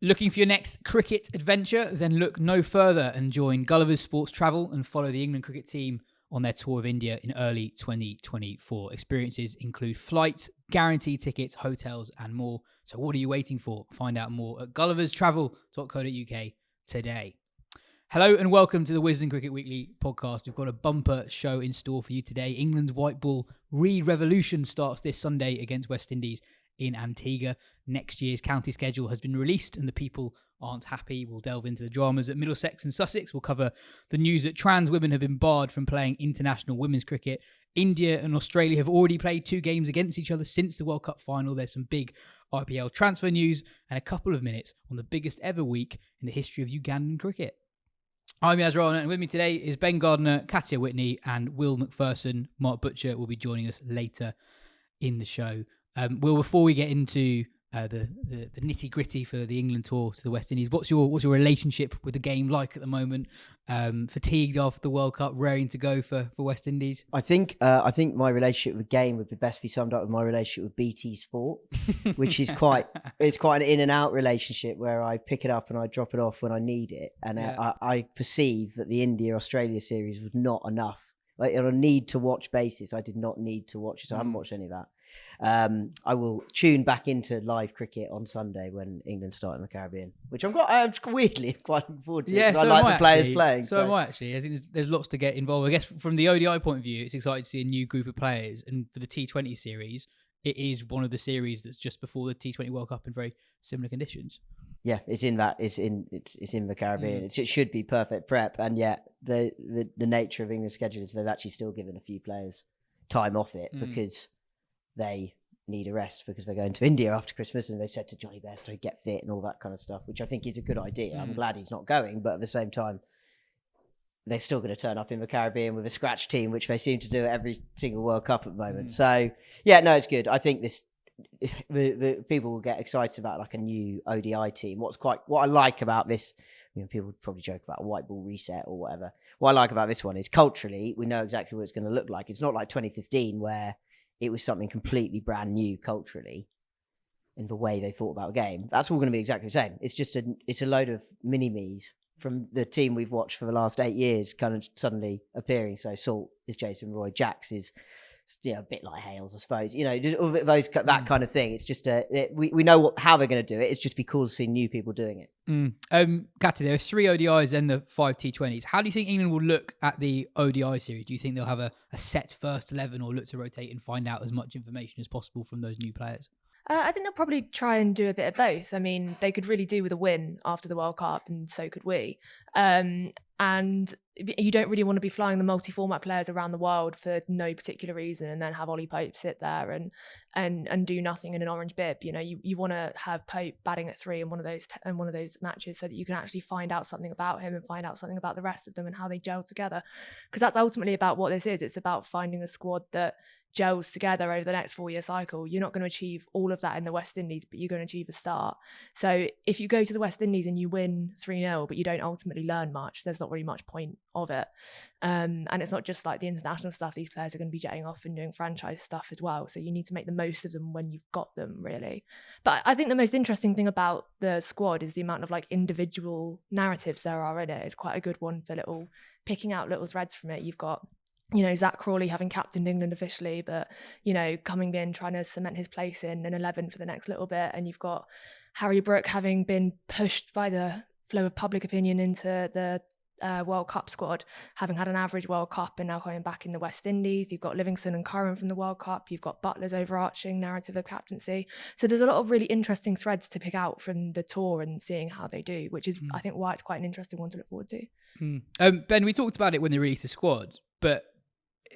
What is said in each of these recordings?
Looking for your next cricket adventure? Then look no further and join Gullivers Sports Travel and follow the England cricket team on their tour of India in early 2024. Experiences include flights, guaranteed tickets, hotels, and more. So what are you waiting for? Find out more at gulliverstravel.co.uk today. Hello and welcome to the Wisden Cricket Weekly podcast. We've got a bumper show in store for you today. England's white ball re-revolution starts this Sunday against West Indies in Antigua. Next year's county schedule has been released and the people aren't happy. We'll delve into the dramas at Middlesex and Sussex. We'll cover the news that trans women have been barred from playing international women's cricket. India and Australia have already played 2 games against each other since the World Cup final. There's some big IPL transfer news and a couple of minutes on the biggest ever week in the history of Ugandan cricket. I'm Rana, and with me today is Ben Gardner, Katya, Witney, and Will Macpherson. Mark Butcher will be joining us later in the show. Will, before we get into the nitty gritty for the England tour to the West Indies, what's your relationship with the game like at the moment? Fatigued after the World Cup, raring to go for West Indies? I think my relationship with the game would be best be summed up with my relationship with BT Sport, which is quite an in and out relationship where I pick it up and I drop it off when I need it, and I perceive that the India-Australia series was not enough. Like, on a need to watch basis, I did not need to watch it, so I haven't watched any of that. I will tune back into live cricket on Sunday when England start in the Caribbean, which I'm weirdly quite looking forward to. Yeah, so I like the players actually. playing. So am I actually. I think there's lots to get involved. I guess from the ODI point of view, it's exciting to see a new group of players, and for the T20 series, it is one of the series that's just before the T20 World Cup in very similar conditions. Yeah, it's in the Caribbean. It should be perfect prep, and yet the nature of England's schedule is they've actually still given a few players time off it because they need a rest because they're going to India after Christmas, and they said to Johnny Bairstow, get fit and all that kind of stuff, which I think is a good idea. I'm glad he's not going, but at the same time, they're still going to turn up in the Caribbean with a scratch team, which they seem to do at every single World Cup at the moment. So, yeah, no, it's good. I think the people will get excited about like a new ODI team. What I like about this, people would probably joke about a white ball reset or whatever. What I like about this one is culturally, we know exactly what it's going to look like. It's not like 2015 where it was something completely brand new culturally in the way they thought about the game. That's all going to be exactly the same. It's just it's a load of mini-me's from the team we've watched for the last 8 years kind of suddenly appearing. So Salt is Jason Roy, Jax is a bit like Hales, I suppose. That kind of thing. It's just we know how they're going to do it. It's just be cool to see new people doing it. Katya, there are 3 ODIs and the 5 T20s. How do you think England will look at the ODI series? Do you think they'll have a set first 11 or look to rotate and find out as much information as possible from those new players? I think they'll probably try and do a bit of both. I mean, they could really do with a win after the World Cup, and so could we. And you don't really want to be flying the multi-format players around the world for no particular reason, and then have Ollie Pope sit there and do nothing in an orange bib. You want to have Pope batting at 3 in one of those matches, so that you can actually find out something about him and find out something about the rest of them and how they gel together. Because that's ultimately about what this is. It's about finding a squad that gels together over the next 4-year cycle. You're not going to achieve all of that in the West Indies, but you're going to achieve a start. So if you go to the West Indies and you win 3-0, but you don't ultimately learn much, there's not really much point of it. And it's not just like the international stuff. These players are going to be jetting off and doing franchise stuff as well. So you need to make the most of them when you've got them, really. But I think the most interesting thing about the squad is the amount of like individual narratives there are in it. It's quite a good one for picking out little threads from it. You've got Zach Crawley having captained England officially, but, coming in, trying to cement his place in an 11 for the next little bit. And you've got Harry Brook having been pushed by the flow of public opinion into the World Cup squad, having had an average World Cup and now coming back in the West Indies. You've got Livingston and Curran from the World Cup. You've got Butler's overarching narrative of captaincy. So there's a lot of really interesting threads to pick out from the tour and seeing how they do, which is, I think, why it's quite an interesting one to look forward to. Ben, we talked about it when they released the squad, but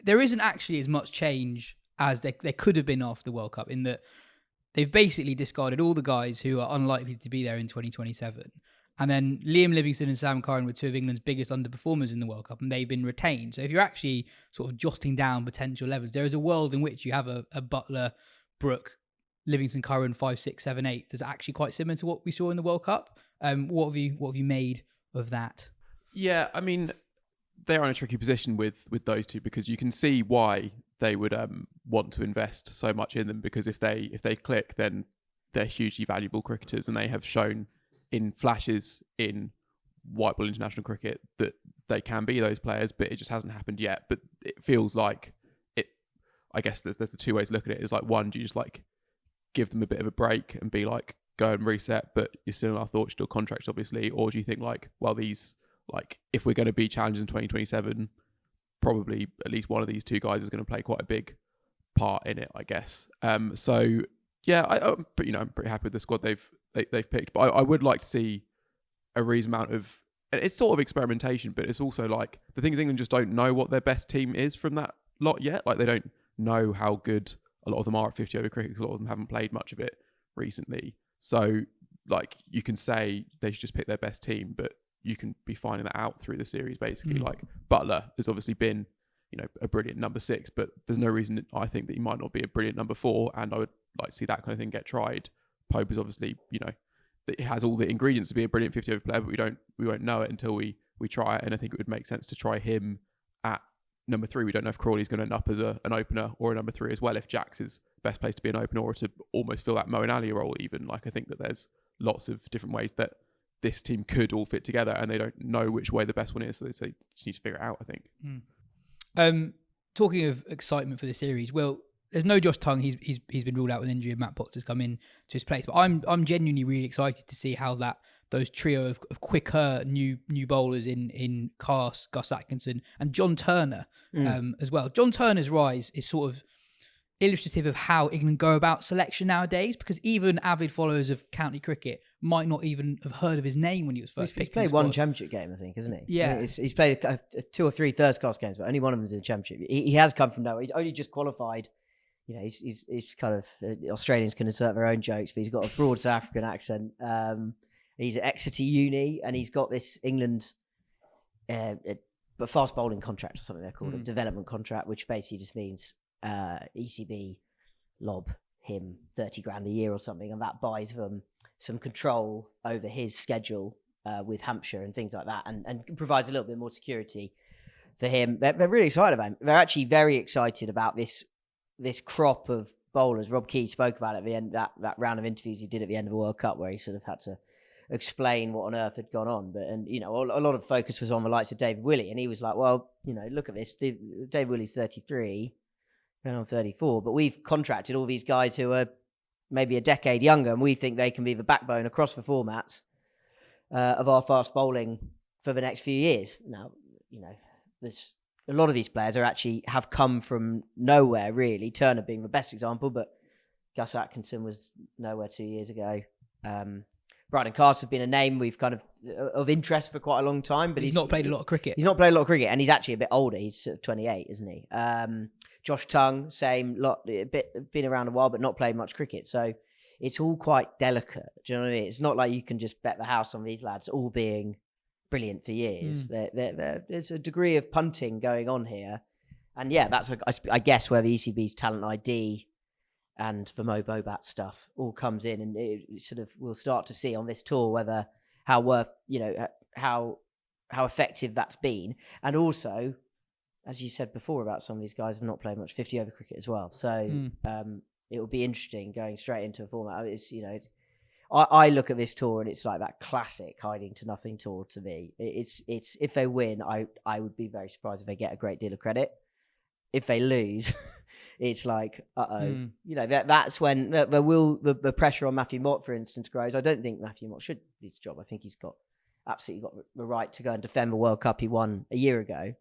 there isn't actually as much change as there could have been after the World Cup, in that they've basically discarded all the guys who are unlikely to be there in 2027. And then Liam Livingstone and Sam Curran were 2 of England's biggest underperformers in the World Cup, and they've been retained. So if you're actually sort of jotting down potential levels, there is a world in which you have a Butler, Brook, Livingston, Curran, 5, 6, 7, 8. That's actually quite similar to what we saw in the World Cup. What have you made of that? Yeah, I mean, they're in a tricky position with those two, because you can see why they would want to invest so much in them, because if they click, then they're hugely valuable cricketers, and they have shown in flashes in white ball international cricket that they can be those players, but it just hasn't happened yet. But it feels like it. I guess there's the two ways to look at it. It's like, one, do you just like give them a bit of a break and be like, go and reset, but you're still in our thoughts, still contracts, obviously, or do you think like, well, these, like, if we're going to be challengers in 2027, probably at least one of these two guys is going to play quite a big part in it, I guess. So yeah, I'm pretty happy with the squad they've picked, but I would like to see a reasonable amount of, and it's sort of experimentation, but it's also like, the thing is, England just don't know what their best team is from that lot yet. Like, they don't know how good a lot of them are at 50 over cricket, because a lot of them haven't played much of it recently. So like, you can say they should just pick their best team, but you can be finding that out through the series, basically. Like, Buttler has obviously been, a brilliant number 6, but there's no reason I think that he might not be a brilliant number 4, and I would like to see that kind of thing get tried. Pope is obviously, that he has all the ingredients to be a brilliant 50 over player, but we won't know it until we try it. And I think it would make sense to try him at number 3. We don't know if Crawley's going to end up as an opener or a number 3 as well, if Jack's is best place to be an opener, or to almost fill that Moeen Ali role even. Like, I think that there's lots of different ways that this team could all fit together, and they don't know which way the best one is, so they just need to figure it out, I think. Talking of excitement for the series, well, there's no Josh Tongue. He's been ruled out with injury, and Matt Potts has come in to his place. But I'm genuinely really excited to see how those trio of quicker new bowlers in Gus Atkinson, and John Turner as well. John Turner's rise is sort of illustrative of how England go about selection nowadays, because even avid followers of county cricket might not even have heard of his name when he was first picked. He's played one championship game, I think, isn't he? Yeah. He's played 2 or 3 first-class games, but only one of them is in the championship. He has come from nowhere. He's only just qualified. He's kind of, Australians can insert their own jokes, but he's got a broad South African accent. He's at Exeter Uni, and he's got this England fast bowling contract, or something they're called, a development contract, which basically just means ECB lob him 30 grand a year or something, and that buys them some control over his schedule with Hampshire and things like that, and provides a little bit more security for him. They're really excited about him. They're actually very excited about this crop of bowlers. Rob Key spoke about it at the end, that round of interviews he did at the end of the World Cup, where he sort of had to explain what on earth had gone on. But a lot of focus was on the likes of David Willey, and he was like, well, look at this. David Willey's 33, going on 34, but we've contracted all these guys who are maybe a decade younger, and we think they can be the backbone across the formats of our fast bowling for the next few years. Now, there's a lot of these players have come from nowhere, really. Turner being the best example, but Gus Atkinson was nowhere 2 years ago. Brydon Carter's been a name we've kind of interest for quite a long time, but he's not played a lot of cricket. He's not played a lot of cricket, and he's actually a bit older. He's sort of 28, isn't he? Josh Tongue, same lot, been around a while, but not played much cricket. So it's all quite delicate. Do you know what I mean? It's not like you can just bet the house on these lads all being brilliant for years. There's a degree of punting going on here, and yeah, that's I guess where the ECB's talent ID and the Mo Bobat stuff all comes in, and it sort of we'll start to see on this tour whether how effective that's been, and also, as you said before, about some of these guys have not played much 50 over cricket as well. So it will be interesting going straight into a format. I look at this tour and it's like that classic hiding to nothing tour to me. It's if they win, I would be very surprised if they get a great deal of credit. If they lose, it's like, that's when the pressure on Matthew Mott, for instance, grows. I don't think Matthew Mott should do his job. I think he's absolutely got the right to go and defend the World Cup he won a year ago.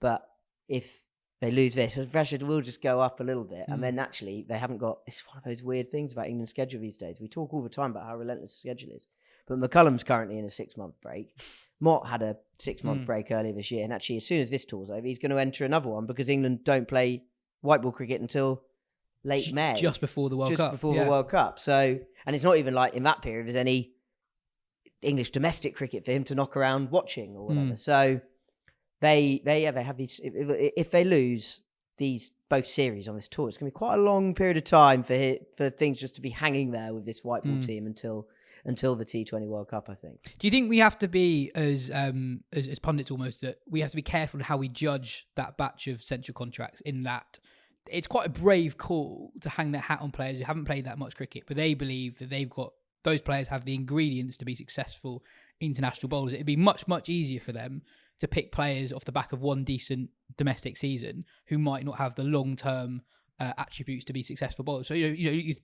But if they lose this, the pressure will just go up a little bit. And then actually, they haven't got... It's one of those weird things about England's schedule these days. We talk all the time about how relentless the schedule is. But McCullum's currently in a 6-month break. Mott had a 6-month break earlier this year. And actually, as soon as this tour's over, he's going to enter another one, because England don't play white ball cricket until late May. Just before the World Cup. Just before the World Cup. So, and it's not even like in that period there's any English domestic cricket for him to knock around watching or whatever. So... They have these. If they lose these both series on this tour, it's going to be quite a long period of time for things just to be hanging there with this white ball team until the T20 World Cup, I think. Do you think we have to be as pundits almost, that we have to be careful how we judge that batch of central contracts, in that it's quite a brave call to hang their hat on players who haven't played that much cricket, but they believe that they've got those players have the ingredients to be successful international bowlers. It'd be much, much easier for them to pick players off the back of one decent domestic season who might not have the long-term attributes to be successful bowlers. So you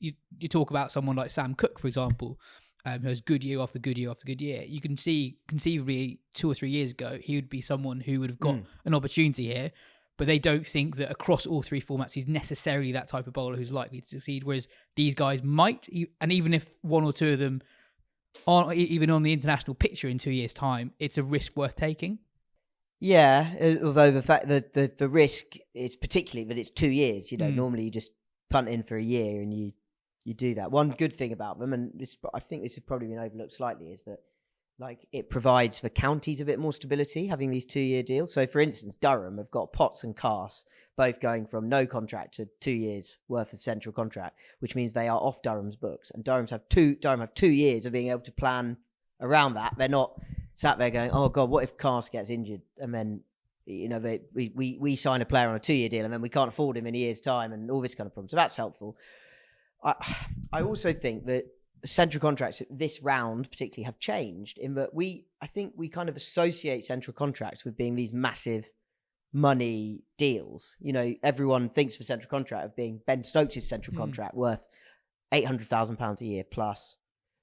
talk about someone like Sam Cook, for example, who has good year after good year after good year. You can see conceivably 2 or 3 years ago he would be someone who would have got an opportunity here, but they don't think that across all 3 formats he's necessarily that type of bowler who's likely to succeed, whereas these guys might, and even if 1 or 2 of them aren't even on the international picture in 2 years' time, it's a risk worth taking. Yeah, although the fact that the risk is particularly that it's 2 years. Normally you just punt in for a year and you do that. One good thing about them, and I think this has probably been overlooked slightly, is that it provides for counties a bit more stability having these 2-year deals. So, for instance, Durham have got Potts and Cars both going from no contract to 2 years worth of central contract, which means they are off Durham's books, and Durham have 2 years of being able to plan around that. They're not sat there going, oh God, what if Cars gets injured and then we sign a player on a 2-year deal and then we can't afford him in a year's time and all this kind of problem. So that's helpful. I also think that central contracts this round particularly have changed in that I think we kind of associate central contracts with being these massive money deals. Everyone thinks of a central contract of being Ben Stokes' central contract worth £800,000 a year plus.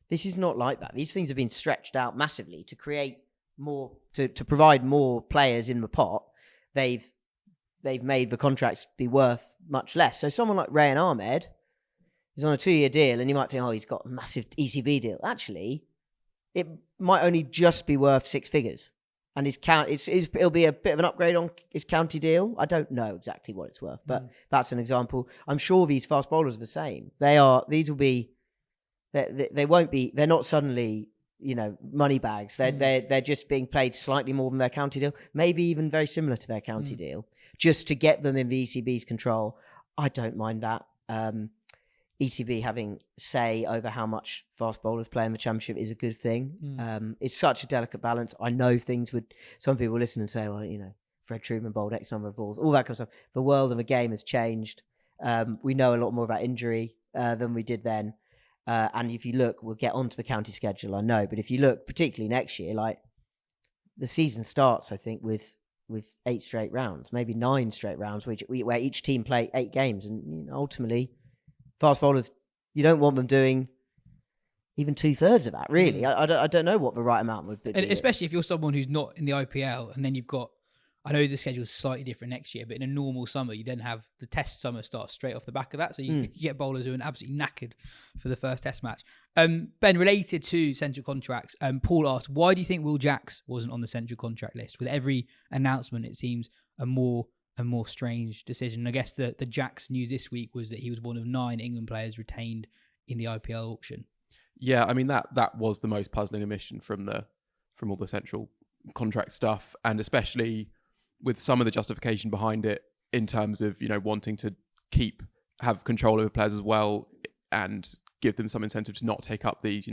This is not like that. These things have been stretched out massively to create more, to provide more players in the pot. They've made the contracts be worth much less. So someone like Rayan Ahmed is on a 2-year deal, and you might think, oh, he's got a massive ECB deal. Actually, it might only just be worth 6 figures, and it'll be a bit of an upgrade on his county deal. I don't know exactly what it's worth, but that's an example. I'm sure these fast bowlers are the same. They won't be. They're not suddenly, money bags. They're just being played slightly more than their county deal, maybe even very similar to their county deal, just to get them in the ECB's control. I don't mind that. ECB having say over how much fast bowlers play in the championship is a good thing. It's such a delicate balance. I know some people listen and say, well, Fred Truman bowled X number of balls, all that kind of stuff. The world of the game has changed. We know a lot more about injury than we did then. And if you look, we'll get onto the county schedule, I know, but if you look particularly next year, the season starts, I think, with 8 straight rounds, maybe 9 straight rounds, where each team play 8 games, and ultimately, fast bowlers, you don't want them doing even 2/3 of that, really. I don't know what the right amount would be. And especially if you're someone who's not in the IPL, and then you've got, I know the schedule is slightly different next year, but in a normal summer, you then have the test summer start straight off the back of that. So you get bowlers who are absolutely knackered for the first test match. Ben, related to central contracts, Paul asked, why do you think Will Jacks wasn't on the central contract list? With every announcement, it seems a more strange decision. I guess the Jacks news this week was that he was one of 9 England players retained in the IPL auction. Yeah, I mean that was the most puzzling omission from all the central contract stuff, and especially with some of the justification behind it in terms of wanting to have control over players as well and give them some incentive to not take up these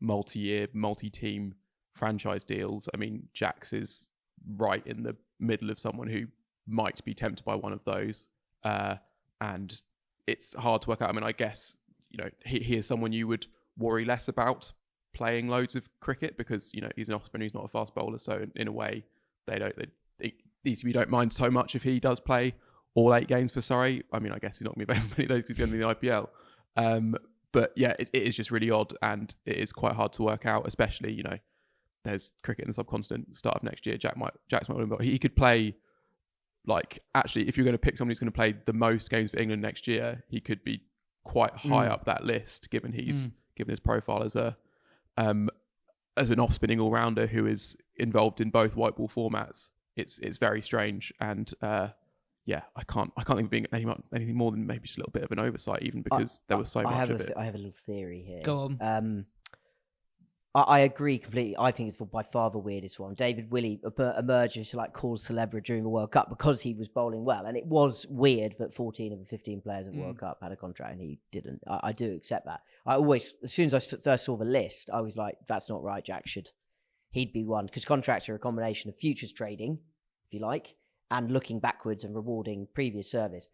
multi-year, multi-team franchise deals. I mean, Jacks is right in the middle of someone who might be tempted by one of those, and it's hard to work out. I mean, I guess he is someone you would worry less about playing loads of cricket because he's an off-spinner, he's not a fast bowler, so in a way ECB don't mind so much if he does play all 8 games for Surrey. I mean, I guess he's not going to be many of those because he's going to be in the IPL. But yeah, it is just really odd, and it is quite hard to work out, especially there's cricket in the subcontinent start of next year. Jacks might win, but he could play. Actually, if you're going to pick someone who's going to play the most games for England next year, he could be quite high up that list, given his profile as an off-spinning all-rounder who is involved in both white ball formats. It's very strange, and I can't think of being anything more than maybe just a little bit of an oversight, even because there was so much of it. I have a little theory here. Go on. I agree completely. I think it's by far the weirdest one. David Willey emerged as cause célèbre during the World Cup because he was bowling well, and it was weird that 14 of the 15 players at the World Cup had a contract and he didn't. I do accept that. As soon as I first saw the list, I was like, that's not right. He'd be one, because contracts are a combination of futures trading, if you like, and looking backwards and rewarding previous service.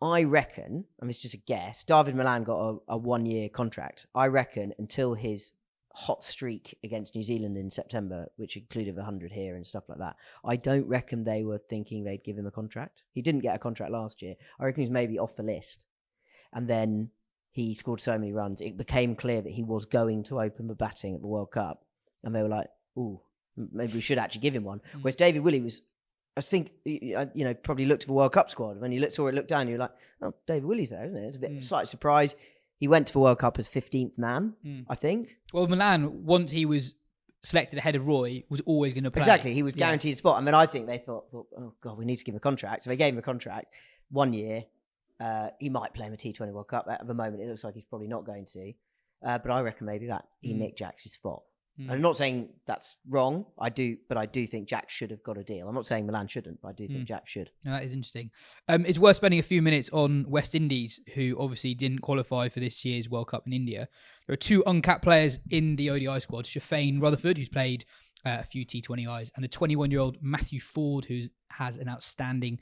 I reckon, I mean, it's just a guess, David Milan got a 1-year contract. I reckon until his hot streak against New Zealand in September, which included 100 here and stuff like that, I don't reckon they were thinking they'd give him a contract. He didn't get a contract last year. I reckon he's maybe off the list. And then he scored so many runs, it became clear that he was going to open the batting at the World Cup. And they were like, ooh, maybe we should actually give him one. Whereas David Willey was, I think, probably looked at the World Cup squad. When you looked down, you're like, oh, David Willey's there, isn't it? It's a bit slight surprise. He went to the World Cup as 15th man, I think. Well, Milan, once he was selected ahead of Roy, was always going to play. Exactly. He was guaranteed a spot. I mean, I think they thought, oh, God, we need to give him a contract. So they gave him a contract 1 year. He might play in the T20 World Cup. At the moment, it looks like he's probably not going to. But I reckon maybe that he nicked Jack's spot. I'm not saying that's wrong. I do think Jack should have got a deal. I'm not saying Milan shouldn't, but I do think Jack should. No, that is interesting. It's worth spending a few minutes on West Indies, who obviously didn't qualify for this year's World Cup in India. There are 2 uncapped players in the ODI squad: Shafane Rutherford, who's played a few T20Is, and the 21-year-old Matthew Ford, who has an outstanding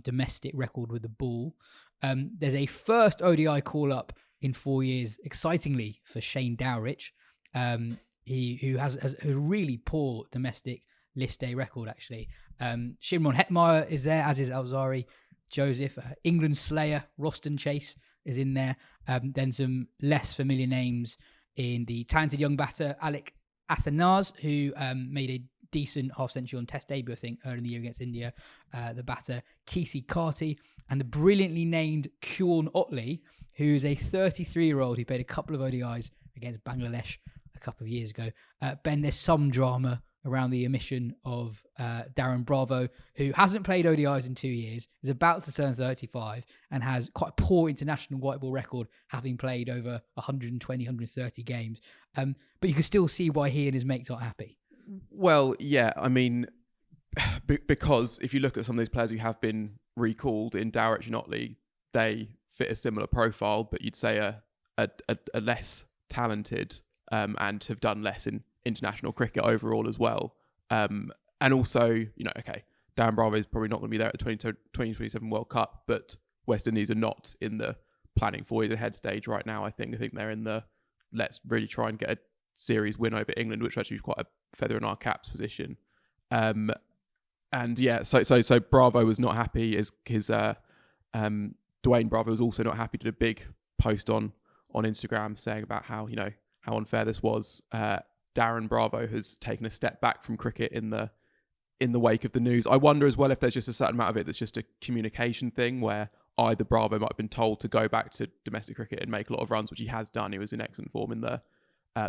domestic record with the ball. There's a first ODI call-up in 4 years, excitingly, for Shane Dowrich. Who has a really poor domestic list day record, actually. Shimron Hetmeyer is there, as is Alzari Joseph. England slayer Roston Chase is in there. Then some less familiar names in the talented young batter Alec Athanase, who made a decent half-century on Test debut, I think, early in the year against India. The batter Kesey Karti, and the brilliantly named Kyorn Otley, who is a 33-year-old who played a couple of ODIs against Bangladesh a couple of years ago. Ben, there's some drama around the omission of Darren Bravo, who hasn't played ODIs in 2 years, is about to turn 35, and has quite a poor international white ball record, having played over 120, 130 games. But you can still see why he and his mates aren't happy. Well, yeah, I mean, because if you look at some of these players who have been recalled in Dowrich and Otley, they fit a similar profile, but you'd say a less talented and have done less in international cricket overall as well. And also, Darren Bravo is probably not going to be there at the 2027 World Cup, but West Indies are not in the planning 4 years ahead stage right now. I think they're in the let's really try and get a series win over England, which actually is quite a feather in our caps position. And yeah, so Bravo was not happy. His Dwayne Bravo was also not happy. Did a big post on Instagram saying about how how unfair this was. Darren Bravo has taken a step back from cricket in the wake of the news. I wonder as well if there's just a certain amount of it that's just a communication thing, where either Bravo might have been told to go back to domestic cricket and make a lot of runs, which he has done. He was in excellent form in the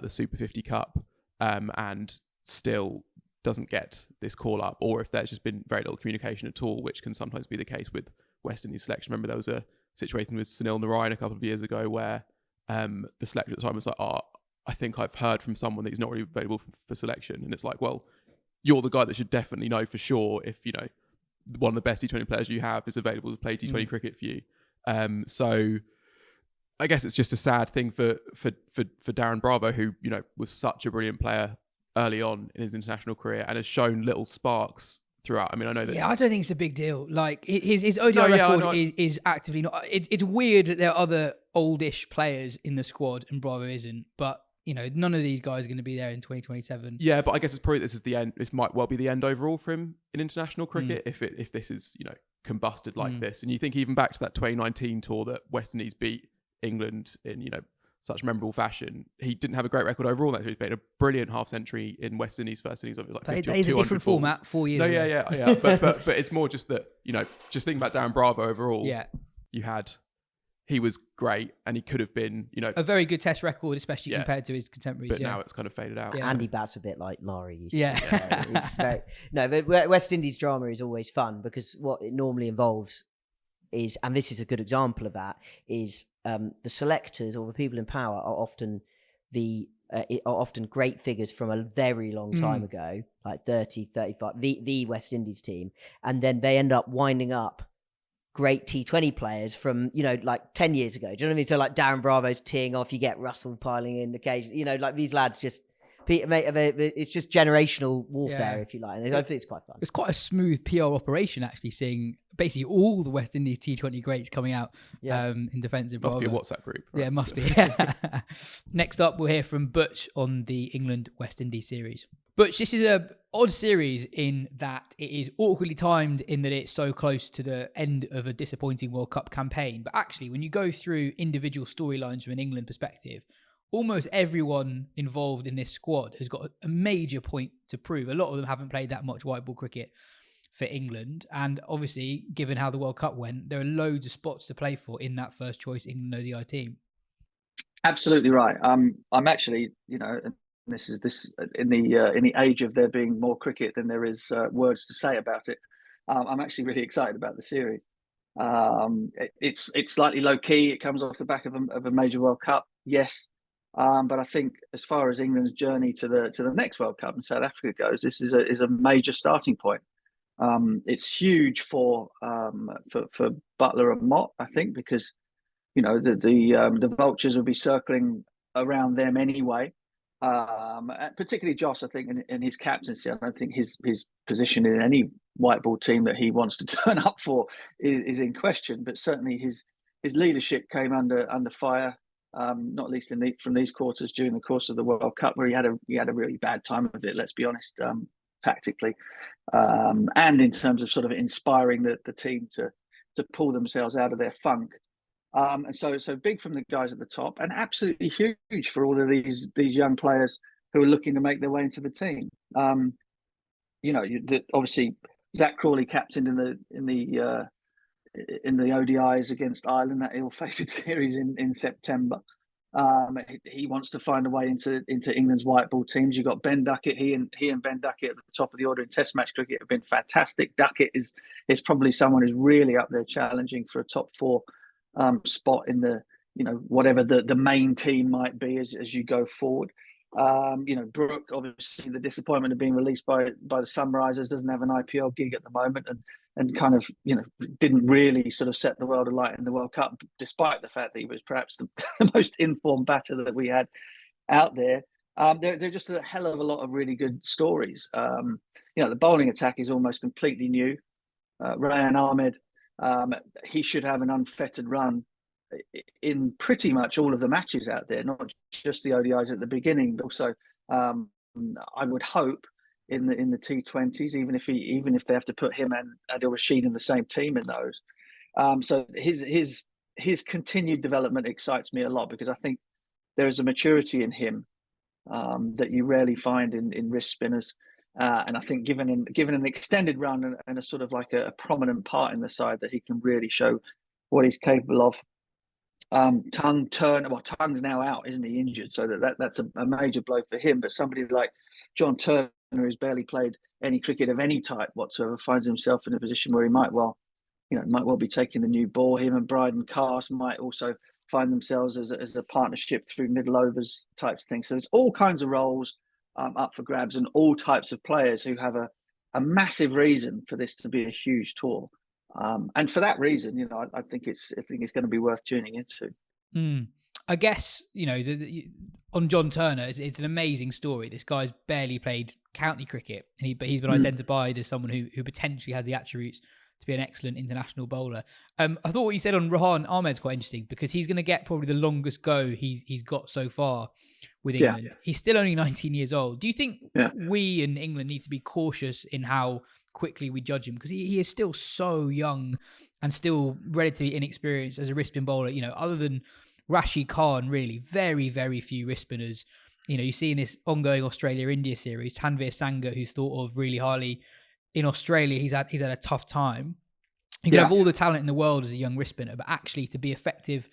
Super 50 Cup, and still doesn't get this call up, or if there's just been very little communication at all, which can sometimes be the case with West Indies selection. Remember, there was a situation with Sunil Narayan a couple of years ago where the selector at the time was like, I think I've heard from someone that he's not really available for selection. And it's like, well, you're the guy that should definitely know for sure if, one of the best T20 players you have is available to play T20 cricket for you. So I guess it's just a sad thing for Darren Bravo, who, was such a brilliant player early on in his international career and has shown little sparks throughout. I mean, I know that... Yeah, I don't think it's a big deal. Like, his ODI record is actively not... It's weird that there are other oldish players in the squad and Bravo isn't, but none of these guys are going to be there in 2027. Yeah, but I guess it's probably this is the end. This might well be the end overall for him in international cricket if this is combusted like this. And you think even back to that 2019 tour that West Indies beat England in such memorable fashion. He didn't have a great record overall. Actually, he made a brilliant half century in West Indies first innings. It was like 50 that is a different format 4 years ago. Yeah. but it's more just that just thinking about Darren Bravo overall. Yeah, he was great, and he could have been, a very good Test record, especially compared to his contemporaries. But now it's kind of faded out. Yeah. Andy bats a bit like Laurie used to. Yeah. But West Indies drama is always fun because what it normally involves is, and this is a good example of that, is the selectors or the people in power are often great figures from a very long time ago, like 30, 35, the West Indies team, and then they end up winding up great T20 players from, like 10 years ago. Do you know what I mean? So like Darren Bravo's teeing off, you get Russell piling in occasionally, like these lads just, it's just generational warfare, if you like. And I think it's quite fun. It's quite a smooth PR operation, actually, seeing basically all the West Indies T20 greats coming out in defensive. Must be a WhatsApp group. Right? Yeah, it must be. Next up, we'll hear from Butch on the England-West Indies series. Butch, this is a odd series in that it is awkwardly timed in that it's so close to the end of a disappointing World Cup campaign. But actually, when you go through individual storylines from an England perspective, almost everyone involved in this squad has got a major point to prove. A lot of them haven't played that much white ball cricket for England. And obviously, given how the World Cup went, there are loads of spots to play for in that first choice England ODI team. Absolutely right. I'm actually, this is in the age of there being more cricket than there is words to say about it. I'm actually really excited about the series. It's slightly low key. It comes off the back of a major World Cup, yes. But I think as far as England's journey to the next World Cup in South Africa goes, this is a major starting point. It's huge for Butler and Mott, I think, because the vultures will be circling around them anyway. Particularly Joss, I think, in his captaincy. I don't think his position in any white ball team that he wants to turn up for is in question. But certainly his leadership came under fire, not least from these quarters during the course of the World Cup, where he had a really bad time of it. Let's be honest, tactically, and in terms of sort of inspiring the team to pull themselves out of their funk. And so big from the guys at the top, and absolutely huge for all of these young players who are looking to make their way into the team. Obviously Zach Crawley captained in the ODIs against Ireland, that ill-fated series in September. He wants to find a way into England's white ball teams. You've got Ben Duckett. He and Ben Duckett at the top of the order in Test match cricket have been fantastic. Duckett is probably someone who's really up there challenging for a top four spot in the whatever the main team might be as you go forward. Brooke, obviously the disappointment of being released by the Sunrisers, doesn't have an IPL gig at the moment, and kind of didn't really sort of set the world alight in the World Cup, despite the fact that he was perhaps the most informed batter that we had out there. They're just a hell of a lot of really good stories. The bowling attack is almost completely new. Rayan Ahmed, he should have an unfettered run in pretty much all of the matches out there, not just the ODIs at the beginning, but also I would hope in the T20s, even if they have to put him and Adil Rashid in the same team in those. So his continued development excites me a lot, because I think there is a maturity in him that you rarely find in wrist spinners. And I think given an extended run and a sort of like a prominent part in the side, that he can really show what he's capable of. Tongue's now out, isn't he, injured? So that's a major blow for him. But somebody like John Turner, who's barely played any cricket of any type whatsoever, finds himself in a position where he might well be taking the new ball. Him and Bryden Cast might also find themselves as a partnership through middle overs types of things. So there's all kinds of roles up for grabs, and all types of players who have a massive reason for this to be a huge tour. And for that reason, I think it's going to be worth tuning into. I guess on John Turner, it's an amazing story. This guy's barely played county cricket, but he's been identified as someone who potentially has the attributes to be an excellent international bowler. I thought what you said on Rahan Ahmed's quite interesting, because he's going to get probably the longest go he's got so far with England. Yeah. He's still only 19 years old. Do you think we in England need to be cautious in how quickly we judge him, because he is still so young and still relatively inexperienced as a wrist spin bowler? Other than Rashid Khan, really very, very few wrist spinners. You see in this ongoing Australia-India series, Tanvir Sangha, who's thought of really highly in Australia, he's had a tough time. You can have all the talent in the world as a young wrist spinner, but actually to be effective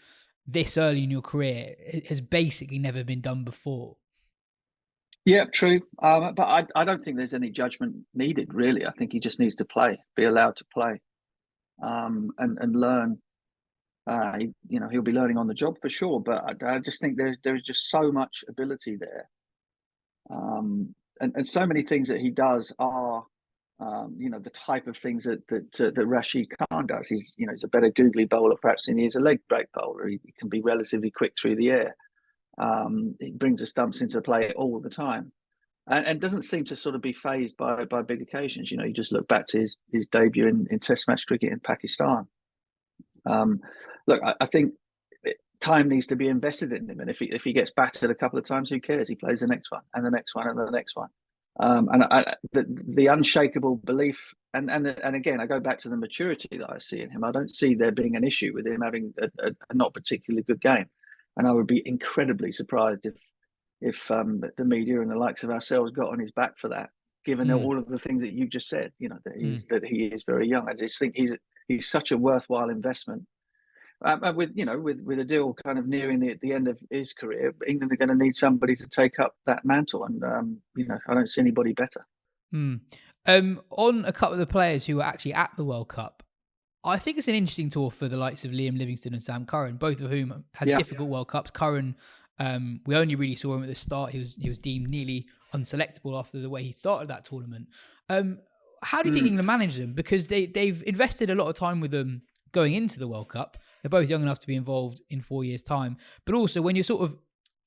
this early in your career has basically never been done before. Yeah, true. But I don't think there's any judgment needed, really. I think he just needs to play, be allowed to play, and learn. He'll be learning on the job for sure. But I just think there's just so much ability there, and so many things that he does are, the type of things that Rashid Khan does. He's a better googly bowler perhaps than he is a leg break bowler. He can be relatively quick through the air. He brings the stumps into play all the time. and doesn't seem to sort of be phased by big occasions. You just look back to his debut in Test match cricket in Pakistan. Look, I think time needs to be invested in him, and if he gets battered a couple of times, who cares? He plays the next one and the next one and the next one. The unshakable belief, and again, I go back to the maturity that I see in him. I don't see there being an issue with him having a not particularly good game, and I would be incredibly surprised if the media and the likes of ourselves got on his back for that, given all of the things that you just said. That he is very young. I just think he's such a worthwhile investment. With a deal kind of nearing the end of his career, England are going to need somebody to take up that mantle, and I don't see anybody better. On a couple of the players who were actually at the World Cup, I think it's an interesting tour for the likes of Liam Livingstone and Sam Curran, both of whom had difficult World Cups. Curran, we only really saw him at the start. He was deemed nearly unselectable after the way he started that tournament. How do you think England managed them? Because they've invested a lot of time with them going into the World Cup. They're both young enough to be involved in 4 years' time. But also, when you're sort of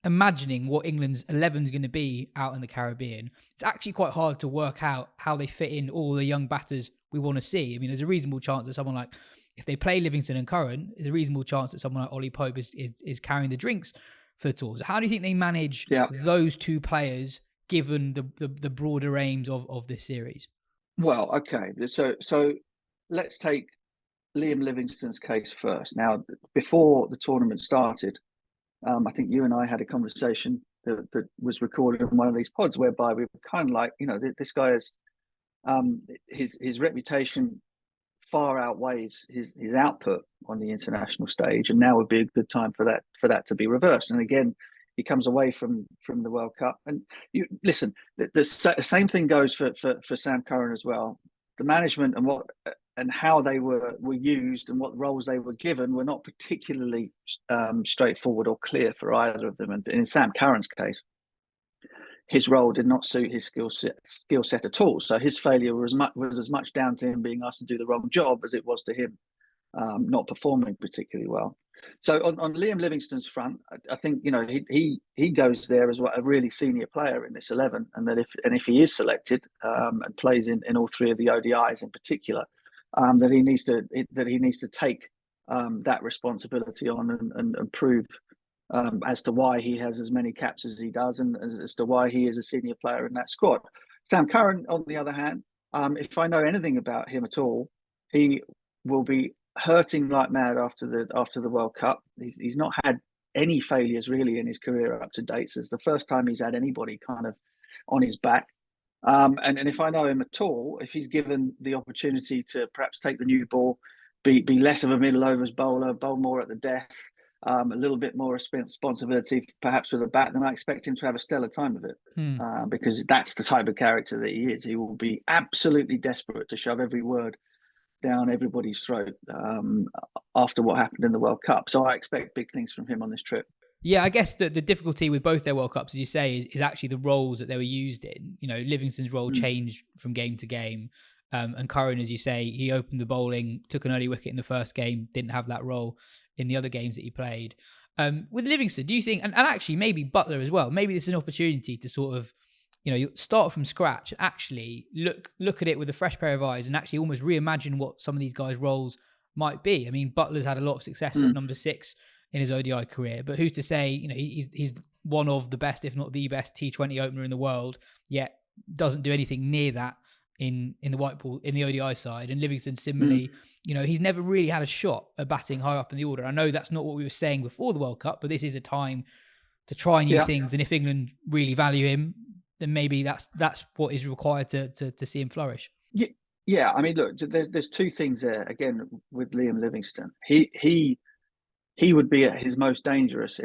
imagining what England's 11 is going to be out in the Caribbean, it's actually quite hard to work out how they fit in all the young batters we want to see. I mean, there's a reasonable chance that someone like, if they play Livingstone and Curran, there's a reasonable chance that someone like Ollie Pope is carrying the drinks for the tours. How do you think they manage those two players, given the broader aims of this series? Well, okay. So let's take Liam Livingstone's case first. Now, before the tournament started, I think you and I had a conversation that was recorded in one of these pods, whereby we were kind of like, this guy is his reputation far outweighs his output on the international stage, and now would be a good time for that to be reversed. And again, he comes away from the World Cup, and you listen. The same thing goes for Sam Curran as well. The management and how they were used and what roles they were given were not particularly straightforward or clear for either of them. And in Sam Curran's case, his role did not suit his skill set at all. So his failure was as much down to him being asked to do the wrong job as it was to him not performing particularly well. So on Liam Livingstone's front, I think he goes there as a really senior player in this 11, and if he is selected and plays in all three of the ODIs in particular, that he needs to take that responsibility on and prove as to why he has as many caps as he does, and as to why he is a senior player in that squad. Sam Curran, on the other hand, if I know anything about him at all, he will be hurting like mad after the World Cup. He's not had any failures really in his career up to date. So it's the first time he's had anybody kind of on his back. And if I know him at all, if he's given the opportunity to perhaps take the new ball, be less of a middle overs bowler, bowl more at the death, a little bit more responsibility perhaps with a bat, then I expect him to have a stellar time of it. Because that's the type of character that he is. He will be absolutely desperate to shove every word down everybody's throat after what happened in the World Cup. So I expect big things from him on this trip. Yeah, I guess the difficulty with both their World Cups, as you say, is actually the roles that they were used in. Livingstone's role changed from game to game. And Curran, as you say, he opened the bowling, took an early wicket in the first game, didn't have that role in the other games that he played. With Livingstone, do you think, and actually maybe Buttler as well, maybe this is an opportunity to sort of, start from scratch, actually look at it with a fresh pair of eyes and actually almost reimagine what some of these guys' roles might be. I mean, Butler's had a lot of success at number 6 in his ODI career, but who's to say, he's one of the best, if not the best T20 opener in the world, yet doesn't do anything near that in the white ball, in the ODI side. And Livingstone similarly, he's never really had a shot at batting high up in the order. I know that's not what we were saying before the World Cup, but this is a time to try new things. And if England really value him, then maybe that's what is required to see him flourish. Yeah. I mean, look, there's two things there. Again, with Liam Livingstone, he would be at his most dangerous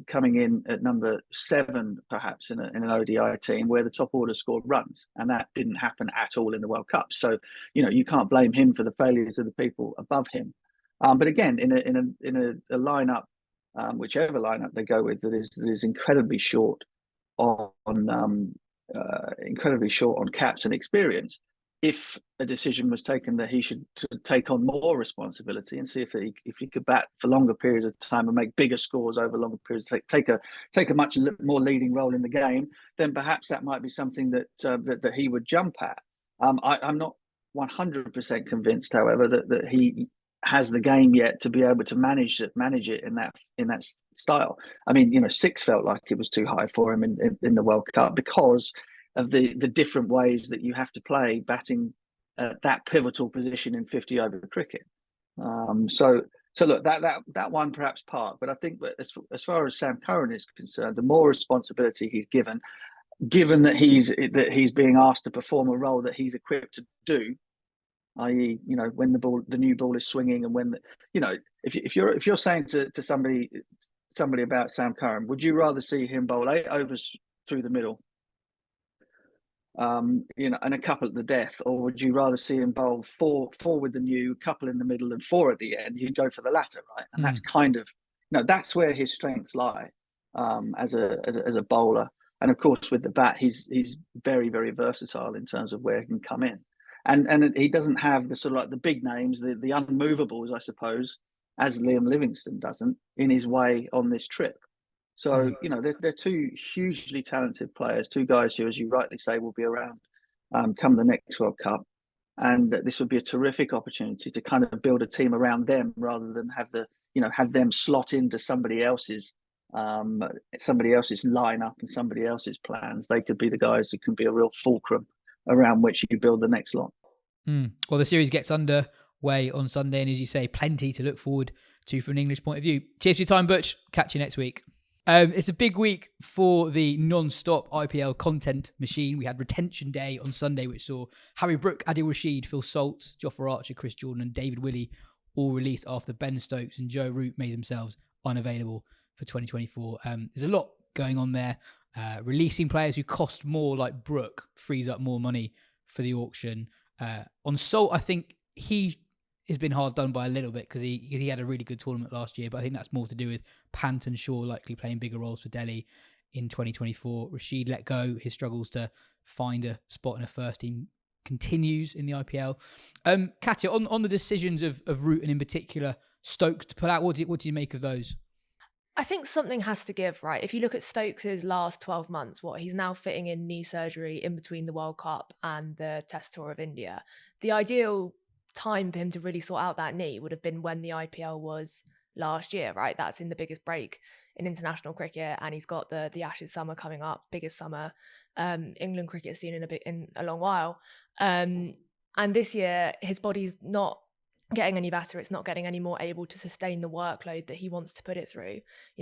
coming in at number 7, perhaps in an ODI team where the top order scored runs, and that didn't happen at all in the World Cup. So you can't blame him for the failures of the people above him. But again, in a lineup, whichever lineup they go with, that is incredibly short on caps and experience, if a decision was taken that he should take on more responsibility and see if he could bat for longer periods of time and make bigger scores over longer periods, take a much more leading role in the game, then perhaps that might be something that he would jump at. I'm not 100% convinced, however, that he has the game yet to be able to manage it in that style. I mean, 6 felt like it was too high for him in the World Cup because of the different ways that you have to play batting at that pivotal position in 50 over cricket. So look, that one perhaps part, but I think that as far as Sam Curran is concerned, the more responsibility he's given that he's being asked to perform a role that he's equipped to do, i.e., when the new ball is swinging, and when if you're saying to somebody about Sam Curran, would you rather see him bowl 8 overs through the middle, and a couple at the death, or would you rather see him bowl four with the new, couple in the middle, and 4 at the end? You'd go for the latter, right? And that's kind of that's where his strengths lie as a bowler. And of course, with the bat, he's very, very versatile in terms of where he can come in. And he doesn't have the sort of like the big names, the unmovables, I suppose, as Liam Livingstone doesn't in his way on this trip. So, they're 2 hugely talented players, 2 guys who, as you rightly say, will be around come the next World Cup. And this would be a terrific opportunity to kind of build a team around them rather than have them slot into somebody else's lineup and somebody else's plans. They could be the guys who can be a real fulcrum around which you build the next lot. Well, the series gets underway on Sunday, and as you say, plenty to look forward to from an English point of view. Cheers for your time, Butch. Catch you next week. It's a big week for the non-stop IPL content machine. We had Retention Day on Sunday, which saw Harry Brook, Adil Rashid, Phil Salt, Jofra Archer, Chris Jordan and David Willey all released after Ben Stokes and Joe Root made themselves unavailable for 2024. There's a lot going on there. Releasing players who cost more, like Brook, frees up more money for the auction. On Salt, I think he has been hard done by a little bit because he had a really good tournament last year, but I think that's more to do with Pant and Shaw likely playing bigger roles for Delhi in 2024. Rashid let go. His struggles to find a spot in a first team continues in the IPL. Katya, on the decisions of Root and in particular Stokes to put out, what do you make of those? I think something has to give, right? If you look at Stokes' last 12 months, he's now fitting in knee surgery in between the World Cup and the Test Tour of India. The ideal time for him to really sort out that knee would have been when the IPL was last year, right? That's in the biggest break in international cricket, and he's got the Ashes summer coming up, biggest summer England cricket has seen in a long while. And this year, his body's not getting any better. It's not getting any more able to sustain the workload that he wants to put it through.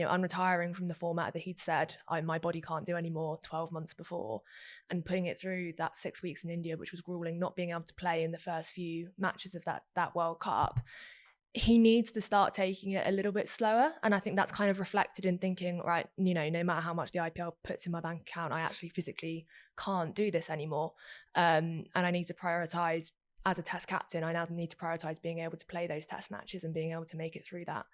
I'm retiring from the format that he'd said my body can't do anymore 12 months before, and putting it through that 6 weeks in India, which was grueling, not being able to play in the first few matches of that World Cup. He needs to start taking it a little bit slower. And I think that's kind of reflected in thinking, right, no matter how much the IPL puts in my bank account, I actually physically can't do this anymore. And I need to prioritise. As a test captain, I now need to prioritise being able to play those test matches and being able to make it through that.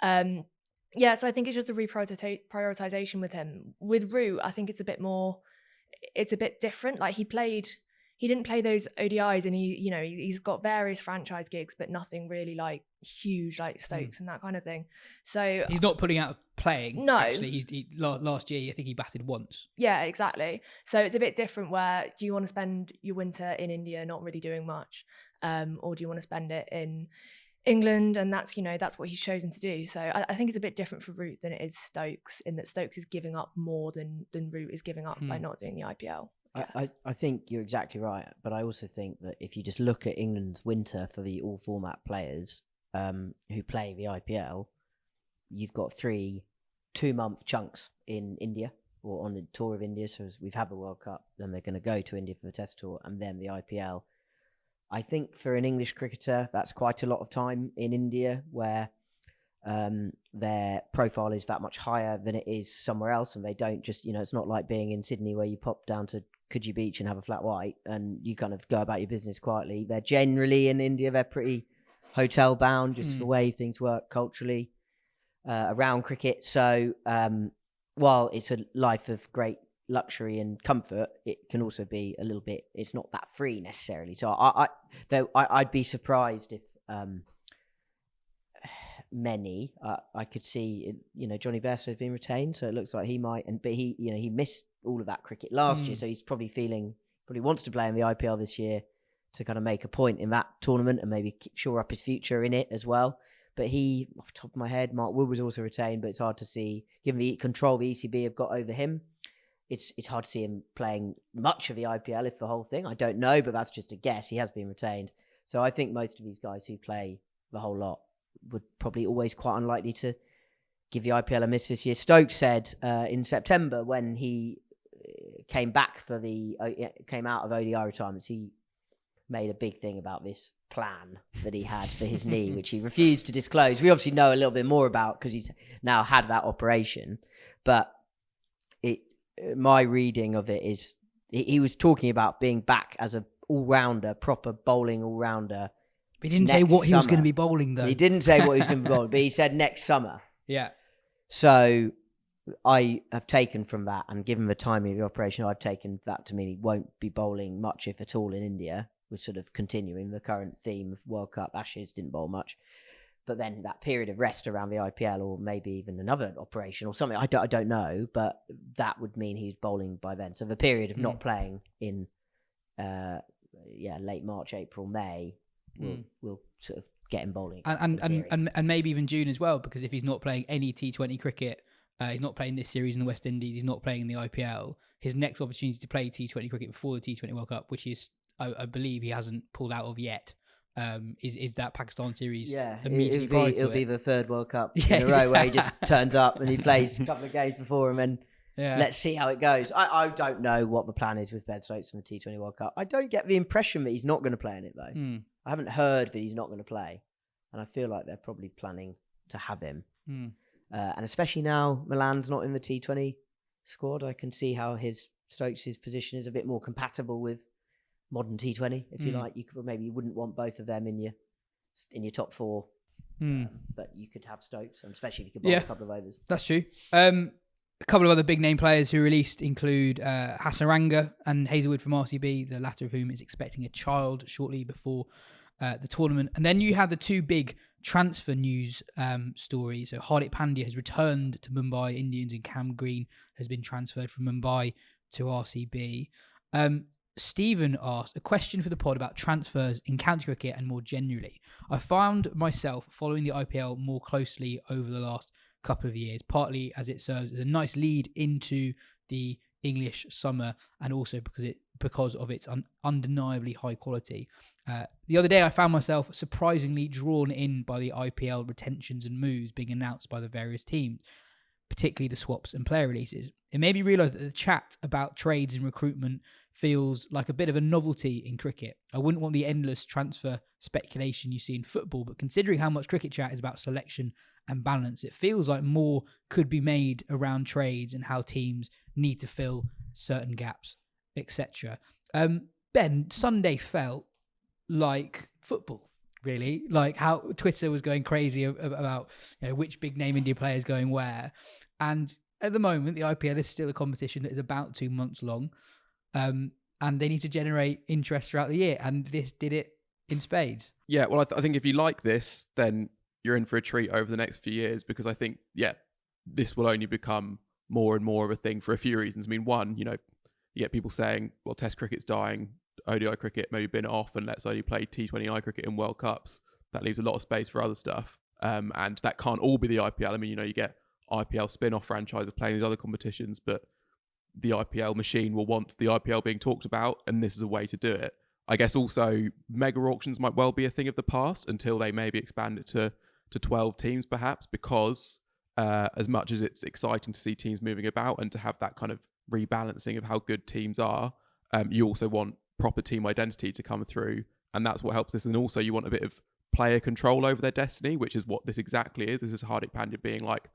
So I think it's just a reprioritisation with him. With Root, I think it's a bit different. Like he didn't play those ODIs, and he's got various franchise gigs, but nothing really like huge like Stokes and that kind of thing. So he's not putting out playing. No, actually, last year I think he batted once. Yeah, exactly. So it's a bit different. Where do you want to spend your winter in India not really doing much, or do you want to spend it in England? And that's what he's chosen to do. So I think it's a bit different for Root than it is Stokes, in that Stokes is giving up more than Root is giving up by not doing the IPL. I think you're exactly right, but I also think that if you just look at England's winter for the all format players who play the IPL, you've got 3 2-month chunks in India or on the tour of India. So as we've had the World Cup, then they're going to go to India for the Test Tour and then the IPL. I think for an English cricketer, that's quite a lot of time in India where their profile is that much higher than it is somewhere else, and they don't just, it's not like being in Sydney where you pop down to Coogee Beach and have a flat white and you kind of go about your business quietly. They're generally in India, they're pretty hotel bound, just the way things work culturally around cricket. So while it's a life of great luxury and comfort, it can also be a little bit. It's not that free necessarily. So I'd be surprised if many. I could see, Johnny Bairstow's been retained, so it looks like he might. But he missed all of that cricket last year, so he's probably wants to play in the IPL this year to kind of make a point in that tournament and maybe shore up his future in it as well. But he, off the top of my head, Mark Wood was also retained, but it's hard to see, given the control the ECB have got over him, it's hard to see him playing much of the IPL, if the whole thing. I don't know, but that's just a guess. He has been retained. So I think most of these guys who play the whole lot would probably always quite unlikely to give the IPL a miss this year. Stokes said in September when he came out of ODI retirements, he made a big thing about this plan that he had for his knee, which he refused to disclose. We obviously know a little bit more about because he's now had that operation. But my reading of it is he was talking about being back as a all-rounder, proper bowling all-rounder. But he didn't say what he was going to be bowling, though. He didn't say what he was going to be bowling, but he said next summer. Yeah. So I have taken from that, and given the timing of the operation, I've taken that to mean he won't be bowling much, if at all, in India. We're sort of continuing the current theme of World Cup. Ashes didn't bowl much. But then that period of rest around the IPL, or maybe even another operation or something, I don't know, but that would mean he's bowling by then. So the period of not playing in late March, April, May will sort of get him bowling. And maybe even June as well, because if he's not playing any T20 cricket, he's not playing this series in the West Indies, he's not playing in the IPL, his next opportunity to play T20 cricket before the T20 World Cup, which is, I believe he hasn't pulled out of yet, is that Pakistan series. Yeah, it'll be the third World Cup in a row where he just turns up and he plays a couple of games before him, and let's see how it goes. I don't know what the plan is with Ben Stokes in the T20 World Cup. I don't get the impression that he's not going to play in it, though. I haven't heard that he's not going to play, and I feel like they're probably planning to have him. And especially now Milan's not in the T20 squad, I can see how Stokes' position is a bit more compatible with modern T20, if you like. You wouldn't want both of them in your top four, but you could have Stokes, and especially if you could bowl a couple of overs. That's true. A couple of other big name players who released include Hasaranga and Hazelwood from RCB, the latter of whom is expecting a child shortly before the tournament. And then you have the two big transfer news stories. So Hardik Pandya has returned to Mumbai Indians, and Cam Green has been transferred from Mumbai to RCB. Stephen asked a question for the pod about transfers in county cricket and more generally. I found myself following the IPL more closely over the last couple of years, partly as it serves as a nice lead into the English summer, and also because of its undeniably high quality. The other day I found myself surprisingly drawn in by the IPL retentions and moves being announced by the various teams, particularly the swaps and player releases. It made me realise that the chat about trades and recruitment feels like a bit of a novelty in cricket. I wouldn't want the endless transfer speculation you see in football, but considering how much cricket chat is about selection and balance, it feels like more could be made around trades and how teams need to fill certain gaps, etc. Ben, Sunday felt like football, really, like how Twitter was going crazy about which big name India player is going where. And at the moment, the IPL is still a competition that is about 2 months long. And they need to generate interest throughout the year, and this did it in spades. Yeah, well, I think if you like this, then you're in for a treat over the next few years, because I think, this will only become more and more of a thing for a few reasons. I mean, one, you get people saying, well, Test cricket's dying, ODI cricket maybe been off, and let's only play T20I cricket in World Cups. That leaves a lot of space for other stuff. And that can't all be the IPL. I mean, you get IPL spin-off franchises playing these other competitions, but the IPL machine will want the IPL being talked about, and this is a way to do it. I guess also mega auctions might well be a thing of the past until they maybe expand it to 12 teams perhaps, because as much as it's exciting to see teams moving about and to have that kind of rebalancing of how good teams are, you also want proper team identity to come through, and that's what helps this. And also you want a bit of player control over their destiny, which is what this exactly is. This is Hardik Pandya being like,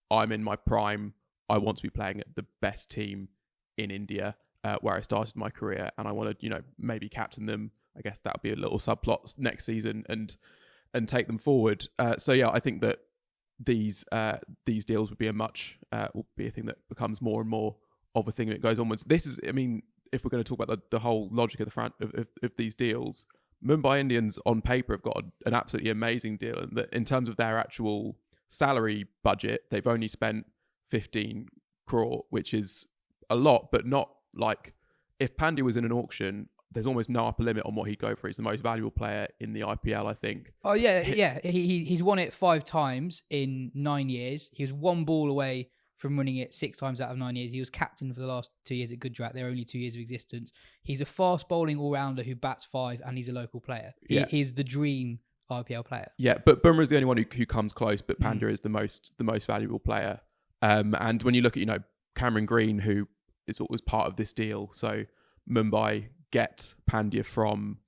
I'm in my prime, I want to be playing at the best team in India, where I started my career, and I want to, maybe captain them. I guess that'll be a little subplot next season and take them forward. I think that these deals would be will be a thing that becomes more and more a thing that goes onwards. This is, I mean, if we're going to talk about the whole logic of of these deals, Mumbai Indians on paper have got an absolutely amazing deal, and that in terms of their actual salary budget, they've only spent 15 crore, which is a lot, but not like, if Pandya was in an auction, there's almost no upper limit on what he'd go for. He's the most valuable player in the IPL, I think. Oh yeah. He's won it 5 times in 9 years. He was 1 ball away from winning it 6 times out of 9 years. He was captain for the last 2 years at Gujarat. They're only 2 years of existence. He's a fast bowling all-rounder who bats 5, and he's a local player. He's the dream IPL player. Yeah, but Bumrah's the only one who comes close, but Pandya is the most valuable player. And when you look at, Cameron Green, who was part of this deal, so Mumbai get Pandya from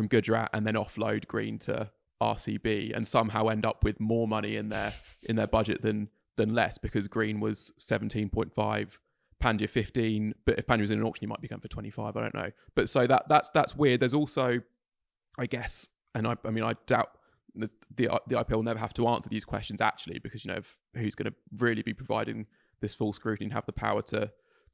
Gujarat and then offload Green to RCB, and somehow end up with more money in their budget than less, because Green was 17.5, Pandya 15. But if Pandya was in an auction, he might be going for 25. I don't know. But so that's weird. There's also, I guess, and I mean, I doubt the IPL will never have to answer these questions actually, because who's going to really be providing this full scrutiny and have the power to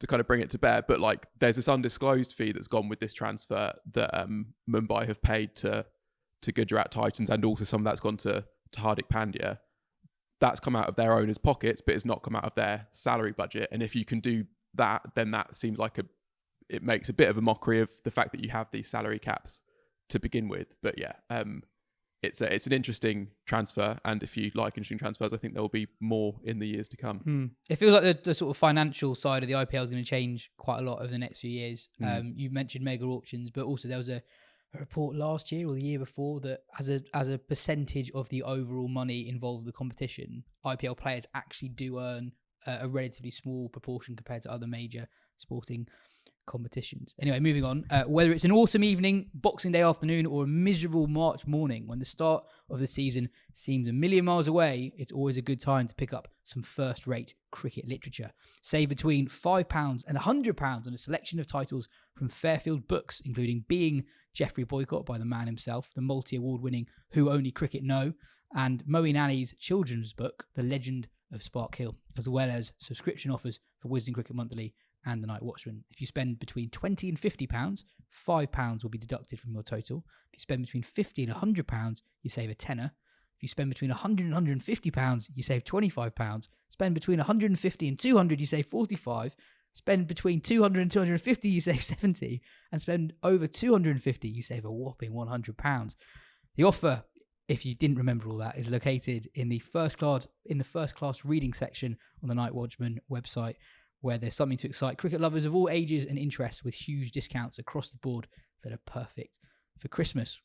kind of bring it to bear. But like, there's this undisclosed fee that's gone with this transfer that Mumbai have paid to Gujarat Titans, and also some of that's gone to Hardik Pandya. That's come out of their owners' pockets, but it's not come out of their salary budget. And if you can do that, then that seems like it makes a bit of a mockery of the fact that you have these salary caps to begin with. But yeah, it's an interesting transfer, and if you like interesting transfers, I think there will be more in the years to come. It feels like the sort of financial side of the IPL is going to change quite a lot over the next few years. You mentioned mega auctions, but also there was a report last year or the year before that as a percentage of the overall money involved in the competition, IPL players actually do earn a relatively small proportion compared to other major sporting competitions. Anyway, moving on. Whether it's an autumn evening, Boxing Day afternoon, or a miserable March morning when the start of the season seems a million miles away, it's always a good time to pick up some first-rate cricket literature. Save between £5 and £100 on a selection of titles from Fairfield Books, including Being Geoffrey Boycott by the man himself, the multi-award-winning Who Only Cricket Know, and Moeen Ali's children's book, The Legend of Spark Hill, as well as subscription offers for Wisden Cricket Monthly and The Night Watchman. If you spend between £20 and £50, £5 will be deducted from your total. If you spend between £50 and £100, you save a tenner. If you spend between £100 and £150, you save £25. Spend between £150 and £200, you save £45. Spend between £200 and £250, you save £70. And spend over £250, you save a whopping £100. The offer, if you didn't remember all that, is located in the first class reading section on the Night Watchman website, where there's something to excite cricket lovers of all ages and interests, with huge discounts across the board that are perfect for Christmas.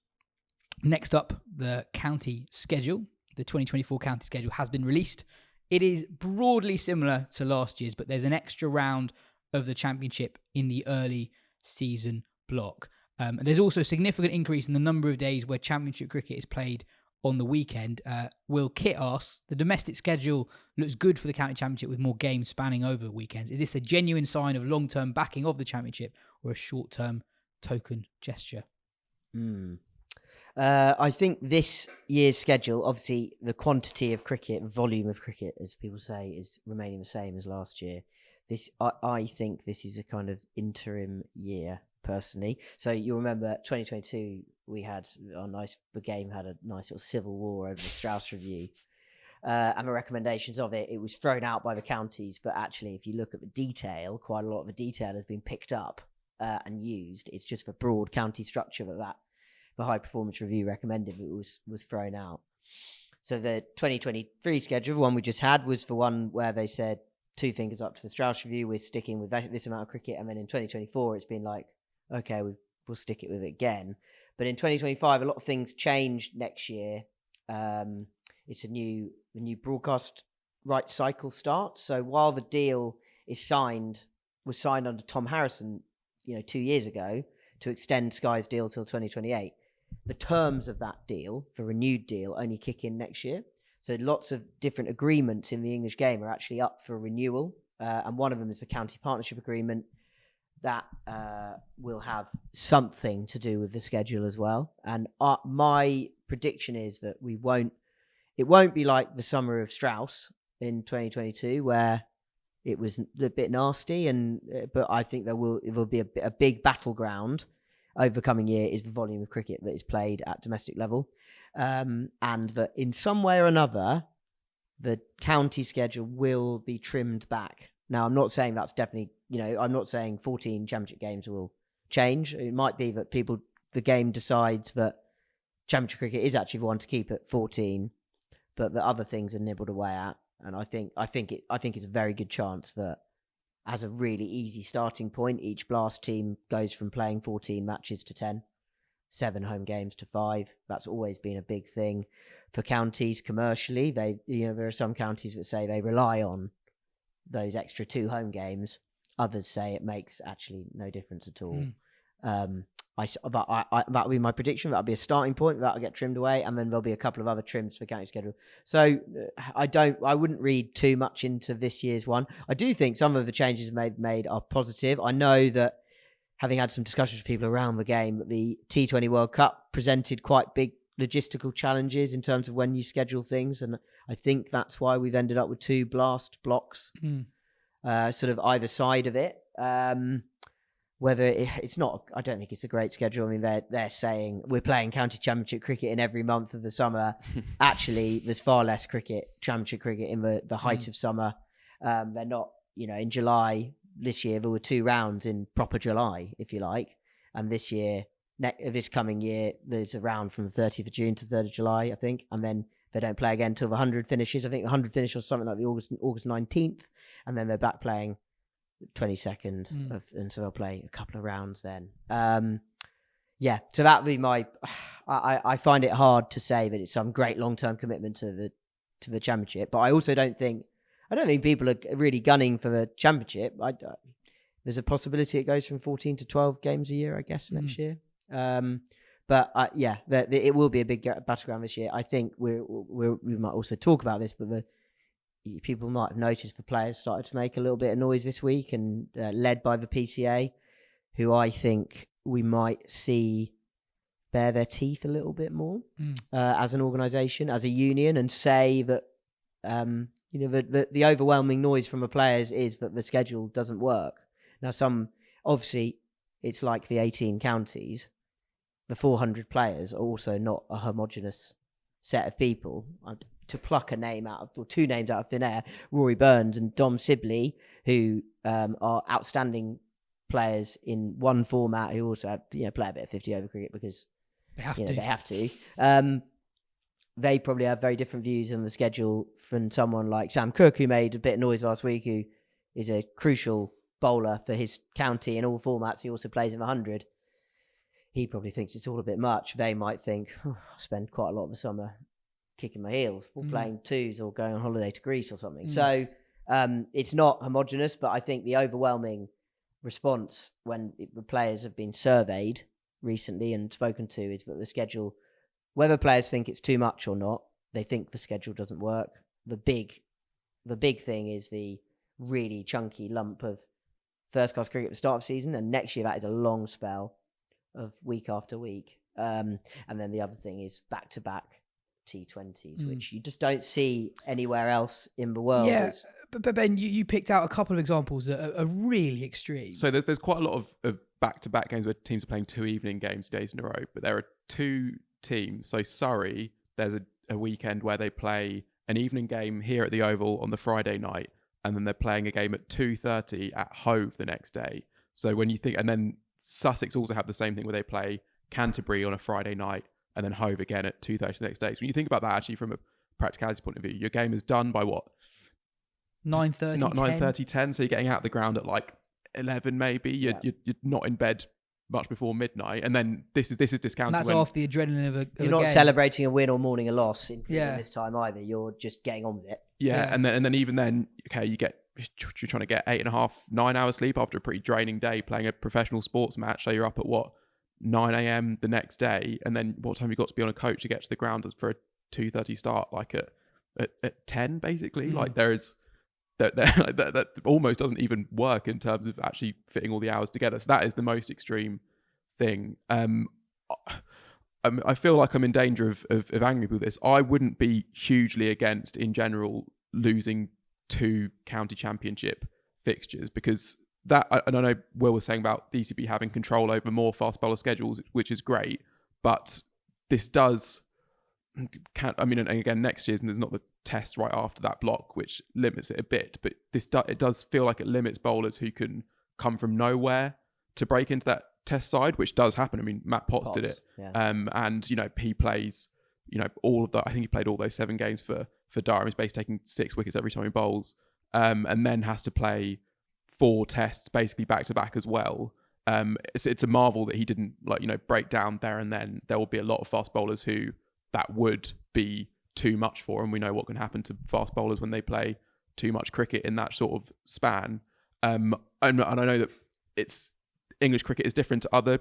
Next up, the county schedule. The 2024 county schedule has been released. It is broadly similar to last year's, but there's an extra round of the championship in the early season block. There's also a significant increase in the number of days where championship cricket is played on the weekend. Will Kit asks, the domestic schedule looks good for the county championship with more games spanning over weekends. Is this a genuine sign of long-term backing of the championship, or a short-term token gesture? I think this year's schedule, obviously the quantity of cricket, volume of cricket, as people say, is remaining the same as last year. I think this is a kind of interim year, personally. So you'll remember 2022, we had the game had a nice little civil war over the Strauss review. And the recommendations of it was thrown out by the counties. But actually, if you look at the detail, quite a lot of the detail has been picked up and used. It's just the broad county structure that the high performance review recommended was thrown out. So the 2023 schedule, the one we just had, was the one where they said 2 fingers up to the Strauss review, we're sticking with this amount of cricket. And then in 2024, it's been like, okay, we'll stick it with it again. But in 2025, a lot of things changed next year. It's the new broadcast right cycle starts. So while the deal was signed under Tom Harrison, 2 years ago, to extend Sky's deal till 2028, the terms of that deal, the renewed deal, only kick in next year. So lots of different agreements in the English game are actually up for renewal. And one of them is the county partnership agreement that will have something to do with the schedule as well. And my prediction is that it won't be like the summer of Strauss in 2022, where it was a bit nasty, but I think it will be a big battleground over the coming year is the volume of cricket that is played at domestic level, and that in some way or another, the county schedule will be trimmed back. Now, I'm not saying that's definitely, I'm not saying 14 championship games will change. It might be that the game decides that championship cricket is actually the one to keep at 14, but the other things are nibbled away at. And I think it's a very good chance that, as a really easy starting point, each Blast team goes from playing 14 matches to 10, 7 home games to 5. That's always been a big thing for counties commercially. There are some counties that say they rely on those extra 2 home games. Others say it makes actually no difference at all. That'll be my prediction. That'll be a starting point. That'll get trimmed away, and then there'll be a couple of other trims for county schedule. So I wouldn't read too much into this year's one. I do think some of the changes made are positive. I know that, having had some discussions with people around the game, that the T20 World Cup presented quite big logistical challenges in terms of when you schedule things, and I think that's why we've ended up with 2 Blast blocks, sort of either side of it. Whether it's not, I don't think it's a great schedule. I mean, they're saying we're playing county championship cricket in every month of the summer. Actually, there's far less championship cricket in the height of summer. They're not, in July this year, there were 2 rounds in proper July, if you like. And this coming year, there's a round from the 30th of June to the 3rd of July, I think. And then they don't play again until the 100 finishes. I think the 100 finishes something like the August 19th. And then they're back playing 22nd and so they'll play a couple of rounds then. So that would be my I find it hard to say that it's some great long-term commitment to the championship, but I also don't think people are really gunning for the championship. There's a possibility it goes from 14 to 12 games a year, I guess, next year. But it will be a big battleground this year. I think we might also talk about this, but people might have noticed the players started to make a little bit of noise this week, and led by the PCA, who I think we might see bare their teeth a little bit more as an organisation, as a union, and say that the overwhelming noise from the players is that the schedule doesn't work. Now, obviously, it's like the 18 counties. The 400 players are also not a homogenous set of people. To pluck 2 names out of thin air, Rory Burns and Dom Sibley, who are outstanding players in one format, who also play a bit of 50 over cricket because they have to. They probably have very different views on the schedule from someone like Sam Cook, who made a bit of noise last week, who is a crucial bowler for his county in all formats. He also plays in the 100. He probably thinks it's all a bit much. They might think, I spend quite a lot of the summer kicking my heels or playing 2s or going on holiday to Greece or something. So it's not homogenous, but I think the overwhelming response when the players have been surveyed recently and spoken to is that the schedule, whether players think it's too much or not, they think the schedule doesn't work. The big thing is the really chunky lump of first class cricket at the start of the season, and next year that is a long spell of week after week. And then the other thing is back-to-back T20s, which you just don't see anywhere else in the world. Yeah, but Ben, you picked out a couple of examples that are really extreme. So there's quite a lot of back-to-back games where teams are playing 2 evening games days in a row, but there are 2 teams. So Surrey, there's a weekend where they play an evening game here at the Oval on the Friday night, and then they're playing a game at 2:30 at Hove the next day. So when you think, and then Sussex also have the same thing where they play Canterbury on a Friday night and then Hove again at 2:30 the next day. So when you think about that, actually from a practicality point of view, your game is done by what? 9:30, 9:30, 10. So you're getting out of the ground at like 11 maybe. You're not in bed much before midnight, and then this is discounted. And that's off the adrenaline of a You're not game. Celebrating a win or mourning a loss in this time either. You're just getting on with it. Yeah, and then even then, okay, you're trying to get 8.5, 9 hours sleep after a pretty draining day playing a professional sports match. So you're up at 9 a.m. the next day, and then what time you got to be on a coach to get to the ground for a 2:30 start, like at 10 basically. Like there is that almost doesn't even work in terms of actually fitting all the hours together. So that is the most extreme thing. I feel like I'm in danger of angry people with this. I wouldn't be hugely against, in general, losing 2 county championship fixtures, because that, and I know Will was saying about the ECB having control over more fast bowler schedules, which is great, but this does, and again, next year there's not the test right after that block, which limits it a bit, but it does feel like it limits bowlers who can come from nowhere to break into that test side, which does happen. I mean, Matt Potts did it. Yeah. And, he plays, I think he played all those 7 games for Durham. He's basically taking 6 wickets every time he bowls, and then has to play 4 tests basically back to back as well. It's a marvel that he didn't break down there and then. There will be a lot of fast bowlers who that would be too much for, and we know what can happen to fast bowlers when they play too much cricket in that sort of span. And I know that English cricket is different to other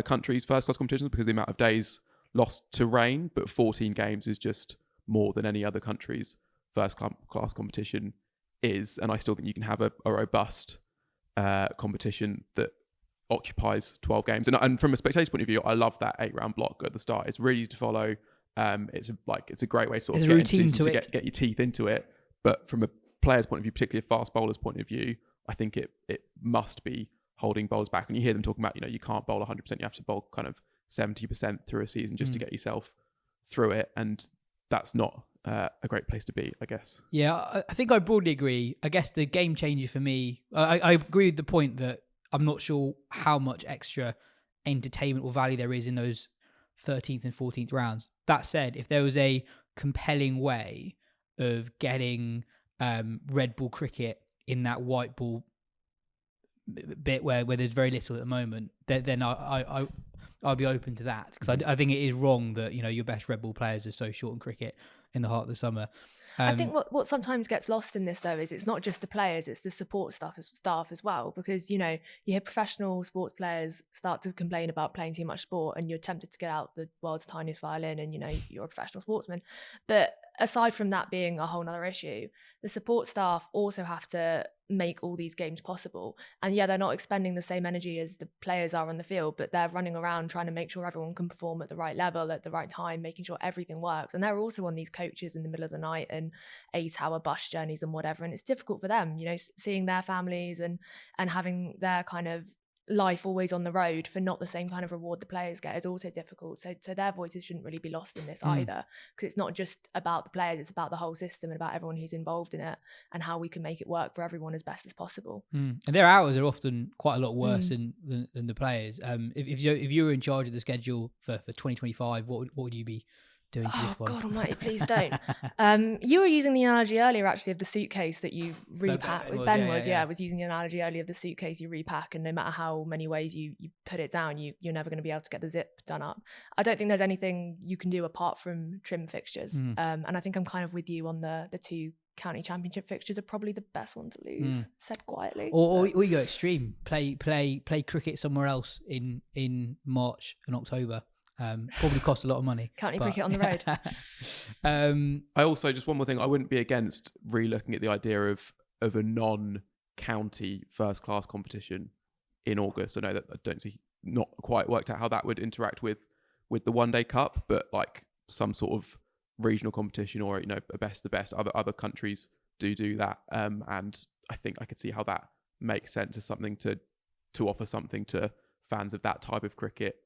countries' first class competitions because of the amount of days lost to rain, but 14 games is just more than any other country's first class competition is, and I still think you can have a robust competition that occupies 12 games. And from a spectator's point of view, I love that 8-round block at the start. It's really easy to follow. It's a great way to sort of get routine to it. Get your teeth into it. But from a player's point of view, particularly a fast bowler's point of view, I think it must be holding bowlers back. When you hear them talking about, you can't bowl 100%, you have to bowl kind of 70% through a season just to get yourself through it. And that's not a great place to be, I guess. Yeah, I think I broadly agree. I guess the game changer for me, I agree with the point that I'm not sure how much extra entertainment or value there is in those 13th and 14th rounds. That said, if there was a compelling way of getting red ball cricket in that white ball bit where there's very little at the moment, then I'll be open to that, because I think it is wrong that your best red ball players are so short in cricket in the heart of the summer. I think what sometimes gets lost in this, though, is it's not just the players, it's the support staff as well, because you hear professional sports players start to complain about playing too much sport, and you're tempted to get out the world's tiniest violin, and you're a professional sportsman. But aside from that being a whole nother issue, the support staff also have to make all these games possible. And yeah, they're not expending the same energy as the players are on the field, but they're running around trying to make sure everyone can perform at the right level at the right time, making sure everything works. And they're also on these coaches in the middle of the night and 8-hour bus journeys and whatever, and it's difficult for them, seeing their families and having their kind of life always on the road for not the same kind of reward the players get is also difficult. So their voices shouldn't really be lost in this either, because it's not just about the players, it's about the whole system and about everyone who's involved in it and how we can make it work for everyone as best as possible. And their hours are often quite a lot worse than the players. If you were in charge of the schedule for 2025, what would you be doing to this one? God almighty, please don't. You were using the analogy earlier, actually, of the suitcase that you repack. Ben was using the analogy earlier of the suitcase you repack, and no matter how many ways you put it down, you're never going to be able to get the zip done up. I don't think there's anything you can do apart from trim fixtures. And I think I'm kind of with you on the 2 county championship fixtures are probably the best one to lose, said quietly. Or you go extreme, play cricket somewhere else in March and October. Probably cost a lot of money. County cricket on the road. I also, just one more thing, I wouldn't be against re-looking at the idea of a non-county first class competition in August. I know that I don't see, not quite worked out how that would interact with the One Day Cup, but like some sort of regional competition, or a best the best. Other countries do that, and I think I could see how that makes sense as something to offer something to fans of that type of cricket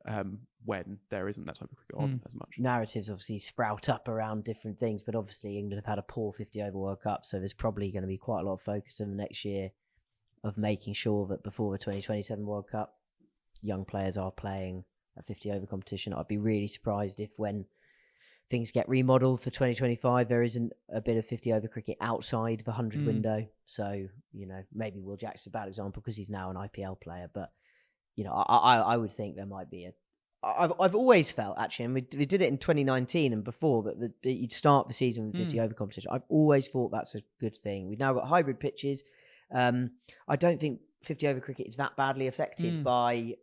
when there isn't that type of cricket on as much. Narratives obviously sprout up around different things, but obviously England have had a poor 50 over World Cup, so there's probably going to be quite a lot of focus in the next year of making sure that before the 2027 World Cup, young players are playing a 50 over competition. I'd be really surprised if, when things get remodelled for 2025, there isn't a bit of 50 over cricket outside the 100 window. So, maybe Will Jack's a bad example because he's now an IPL player, but I would think there might be I've always felt, actually, and we did it in 2019 and before, that you'd start the season with 50 over competition. I've always thought that's a good thing. We've now got hybrid pitches. I don't think 50 over cricket is that badly affected by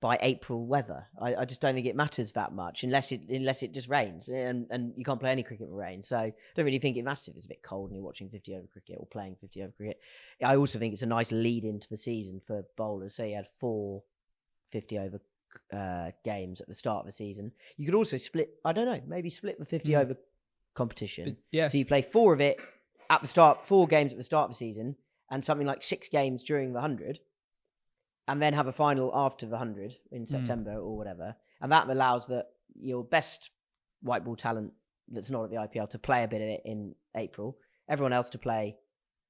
April weather. I just don't think it matters that much unless it just rains, and you can't play any cricket with rain. So I don't really think it matters if it's a bit cold and you're watching 50 over cricket or playing 50 over cricket. I also think it's a nice lead into the season for bowlers. So you had 4 50 over games at the start of the season. You could also split the 50 over competition. Yeah. So you play 4 of it at the start, 4 games at the start of the season, and something like 6 games during the 100, and then have a final after the 100 in September or whatever. And that allows your best white ball talent that's not at the IPL to play a bit of it in April, everyone else to play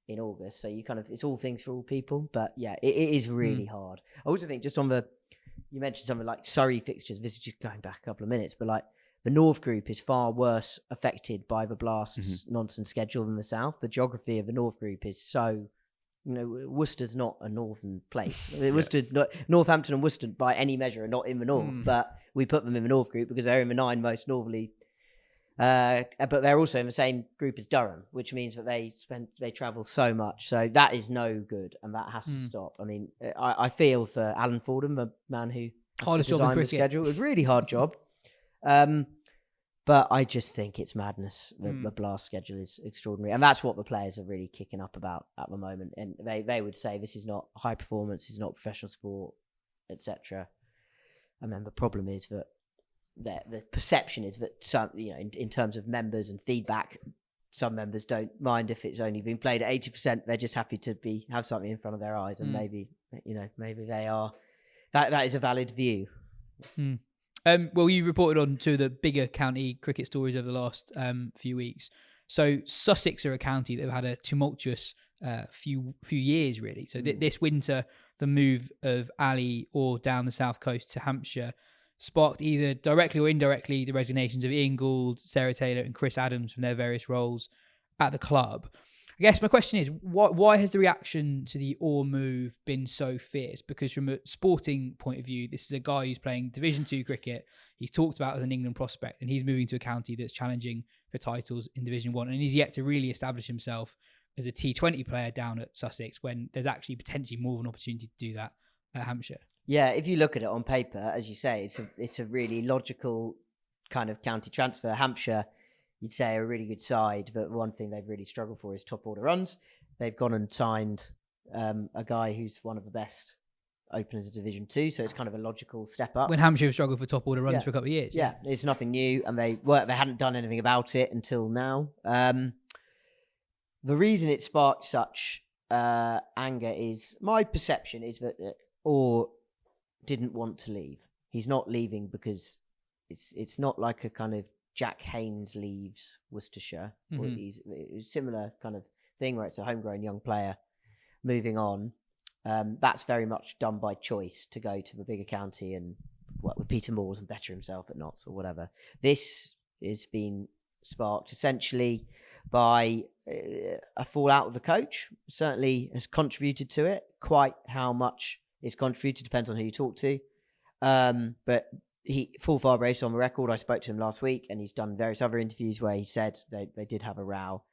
in August. So it's all things for all people. But yeah, it is really hard. I also think just you mentioned something like Surrey fixtures, this is just going back a couple of minutes, but like the North Group is far worse affected by the Blast's nonsense schedule than the South. The geography of the North Group is so, Worcester's not a northern place. Northampton and Worcester by any measure are not in the North, but we put them in the North Group because they're in the 9 most northerly. But they're also in the same group as Durham, which means that they travel so much. So that is no good, and that has to stop. I mean, I feel for Alan Fordham, the man who hardest job in cricket. The schedule. It was a really hard job. But I just think it's madness. The Blast schedule is extraordinary. And that's what the players are really kicking up about at the moment. And they would say this is not high performance, this is not professional sport, etc. And then the problem is that the perception is that some, in terms of members and feedback, some members don't mind if it's only been played at 80%. They're just happy to have something in front of their eyes. And maybe they are, that is a valid view. Well, you reported on two of the bigger county cricket stories over the last few weeks. So Sussex are a county that have had a tumultuous few years, really. So this winter, the move of Ali Orr down the south coast to Hampshire sparked either directly or indirectly the resignations of Ian Gould, Sarah Taylor and Chris Adams from their various roles at the club. I guess my question is, why has the reaction to the Orr move been so fierce? Because from a sporting point of view, this is a guy who's playing Division 2 cricket. He's talked about as an England prospect, and he's moving to a county that's challenging for titles in Division 1. And he's yet to really establish himself as a T20 player down at Sussex when there's actually potentially more of an opportunity to do that at Hampshire. Yeah, if you look at it on paper, as you say, it's a really logical kind of county transfer. Hampshire, you'd say, are a really good side, but one thing they've really struggled for is top order runs. They've gone and signed a guy who's one of the best openers of Division 2, so it's kind of a logical step up. When Hampshire have struggled for top order runs for a couple of years. Yeah, it's nothing new, and they hadn't done anything about it until now. The reason it sparked such anger is, my perception is that Orr didn't want to leave. He's not leaving because it's not like a kind of Jack Haynes leaves Worcestershire. It's a similar kind of thing where it's a homegrown young player moving on. That's very much done by choice to go to the bigger county and work with Peter Moores and better himself at Notts or whatever. This is being sparked essentially by a fallout with the coach. Certainly has contributed to it. Quite how much it's contributed depends on who you talk to. But full Farbrace on the record. I spoke to him last week, and he's done various other interviews where he said they did have a row.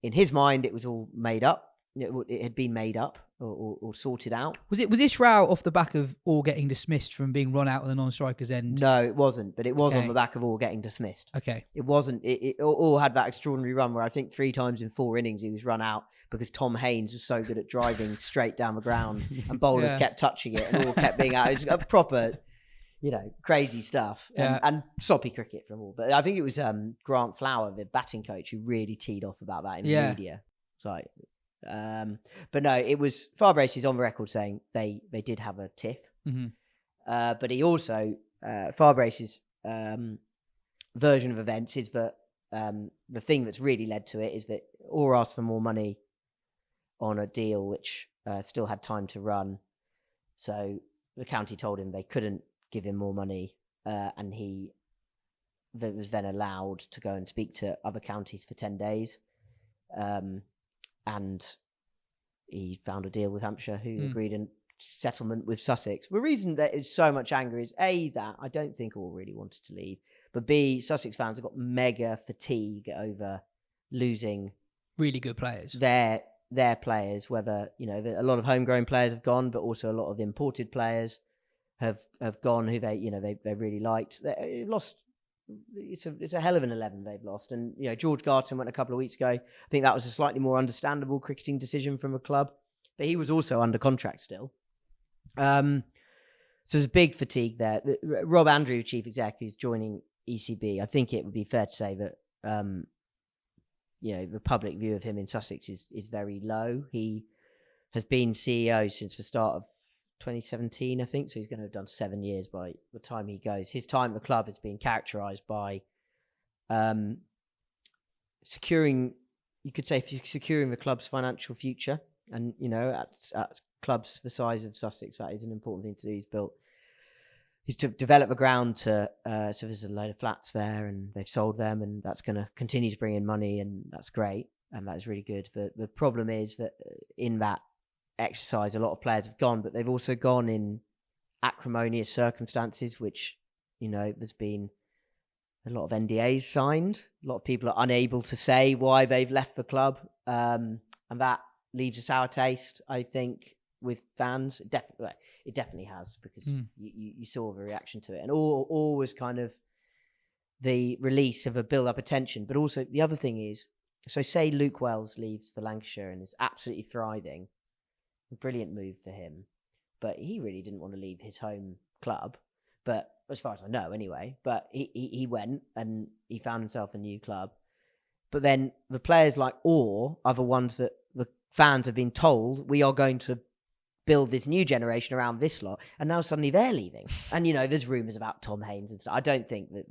In his mind, it was all made up. It had been made up or sorted out. Was this row off the back of Orr getting dismissed from being run out on the non-strikers end? No, it wasn't. But it was on the back of Orr getting dismissed. Okay. It wasn't. Orr had that extraordinary run where I think 3 times in 4 innings he was run out because Tom Haynes was so good at driving straight down the ground, and bowlers kept touching it, and Orr kept being out. It was a proper, crazy stuff and soppy cricket from Orr. But I think it was Grant Flower, the batting coach, who really teed off about that in the media. So. But no, it was Farbrace is on the record saying they did have a tiff. But he also Farbrace's version of events is that the thing that's really led to it is that Orr asked for more money on a deal which still had time to run. So the county told him they couldn't give him more money, and he was then allowed to go and speak to other counties for 10 days. And he found a deal with Hampshire, who agreed a settlement with Sussex. The reason there is so much anger is A, that I don't think Orr really wanted to leave, but B, Sussex fans have got mega fatigue over losing really good players. Their players, whether a lot of homegrown players have gone, but also a lot of imported players have gone who they really liked. They lost. It's a hell of an 11 they've lost, and George Garton went a couple of weeks ago. I think that was a slightly more understandable cricketing decision from a club, but he was also under contract still. So there's big fatigue there. Rob Andrew, chief exec, who's joining ECB, I think it would be fair to say that the public view of him in Sussex is very low. He has been CEO since the start of 2017, I think. So he's going to have done 7 years by the time he goes. His time at the club has been characterised by securing the club's financial future. And, you know, at clubs the size of Sussex, that is an important thing to do. He's developed a ground so there's a load of flats there, and they've sold them, and that's going to continue to bring in money, and that's great, and that is really good. The problem is that in that exercise, a lot of players have gone, but they've also gone in acrimonious circumstances, which, you know, there's been a lot of NDAs signed. A lot of people are unable to say why they've left the club, and that leaves a sour taste, I think, with fans. It definitely has, because you saw the reaction to it, and all was kind of the release of a build-up of tension. But also the other thing is, so say Luke Wells leaves for Lancashire and is absolutely thriving, a brilliant move for him, but he really didn't want to leave his home club. But as far as I know, anyway, but he went and he found himself a new club. But then the players like Orr are the ones that the fans have been told, we are going to build this new generation around this lot, and now suddenly they're leaving. And, you know, there's rumours about Tom Haynes and stuff. I don't think he's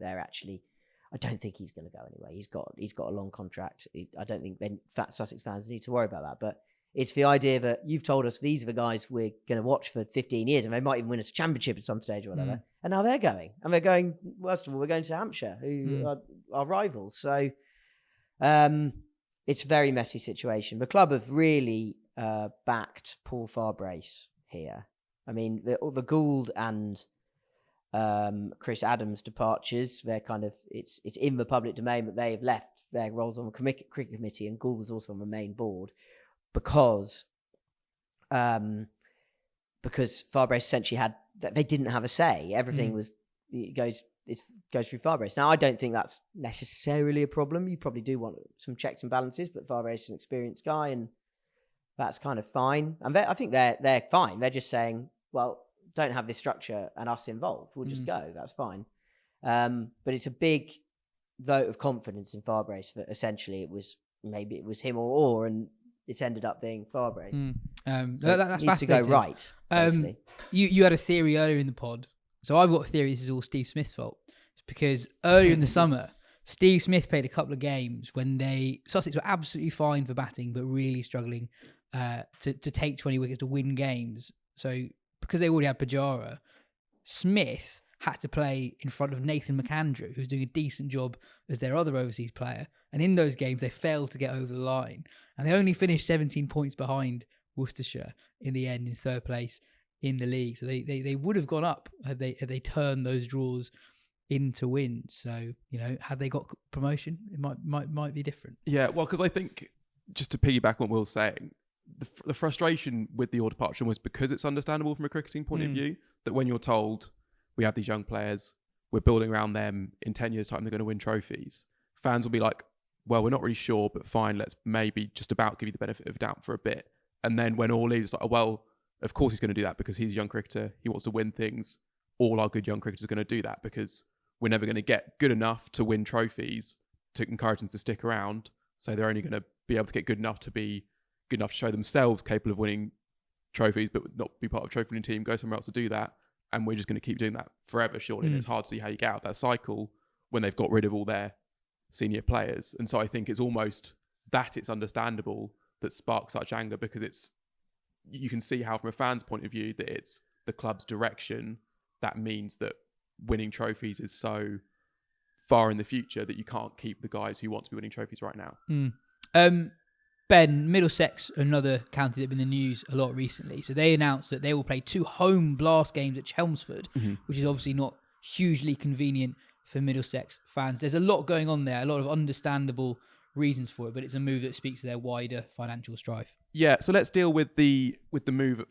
going to go anyway. He's got a long contract. I don't think Sussex fans need to worry about that. But it's the idea that you've told us these are the guys we're going to watch for 15 years, and they might even win us a championship at some stage or whatever. And now they're going. And they're going, worst of all, we're going to Hampshire, who are our rivals. So it's a very messy situation. The club have really backed Paul Farbrace here. I mean, the Gould and Chris Adams departures, they're kind of, it's in the public domain, but they have left their roles on the cricket committee, and Gould was also on the main board, because Farbrace essentially they didn't have a say. Everything goes through Farbrace. Now, I don't think that's necessarily a problem. You probably do want some checks and balances, but Farbrace is an experienced guy, and that's kind of fine. And I think they're fine. They're just saying, well, don't have this structure and us involved. We'll just go. That's fine. But it's a big vote of confidence in Farbrace that essentially it was him or and it's ended up being Farbrace. So that's needs to go right. You had a theory earlier in the pod. So I've got a theory this is all Steve Smith's fault. It's because earlier in the summer, Steve Smith played a couple of games when Sussex were absolutely fine for batting, but really struggling to take 20 wickets to win games. So because they already had Pujara, Smith had to play in front of Nathan McAndrew, who's doing a decent job as their other overseas player. And in those games, they failed to get over the line. And they only finished 17 points behind Worcestershire in the end, in third place in the league. So they would have gone up had they turned those draws into wins. So, you know, had they got promotion, it might be different. Yeah, well, because I think, just to piggyback on what Will's saying, the frustration with the Orr departure was because it's understandable from a cricketing point of view, that when you're told, we have these young players, we're building around them, in 10 years' time they're going to win trophies, fans will be like, well, we're not really sure, but fine, let's maybe just about give you the benefit of doubt for a bit. And then when Orr leaves, it's like, well, of course he's going to do that because he's a young cricketer, he wants to win things. All our good young cricketers are going to do that because we're never going to get good enough to win trophies to encourage them to stick around. So they're only going to be able to get good enough to show themselves capable of winning trophies, but not be part of a trophy winning team, go somewhere else to do that. And we're just going to keep doing that forever, surely. And it's hard to see how you get out of that cycle when they've got rid of all their senior players. And so I think it's almost that it's understandable that sparks such anger, because you can see how from a fan's point of view that it's the club's direction that means that winning trophies is so far in the future that you can't keep the guys who want to be winning trophies right now. Ben, Middlesex, another county that have been in the news a lot recently. So they announced that they will play 2 home blast games at Chelmsford, which is obviously not hugely convenient for Middlesex fans. There's a lot going on there, a lot of understandable reasons for it, but it's a move that speaks to their wider financial strife. Yeah, so let's deal with the move at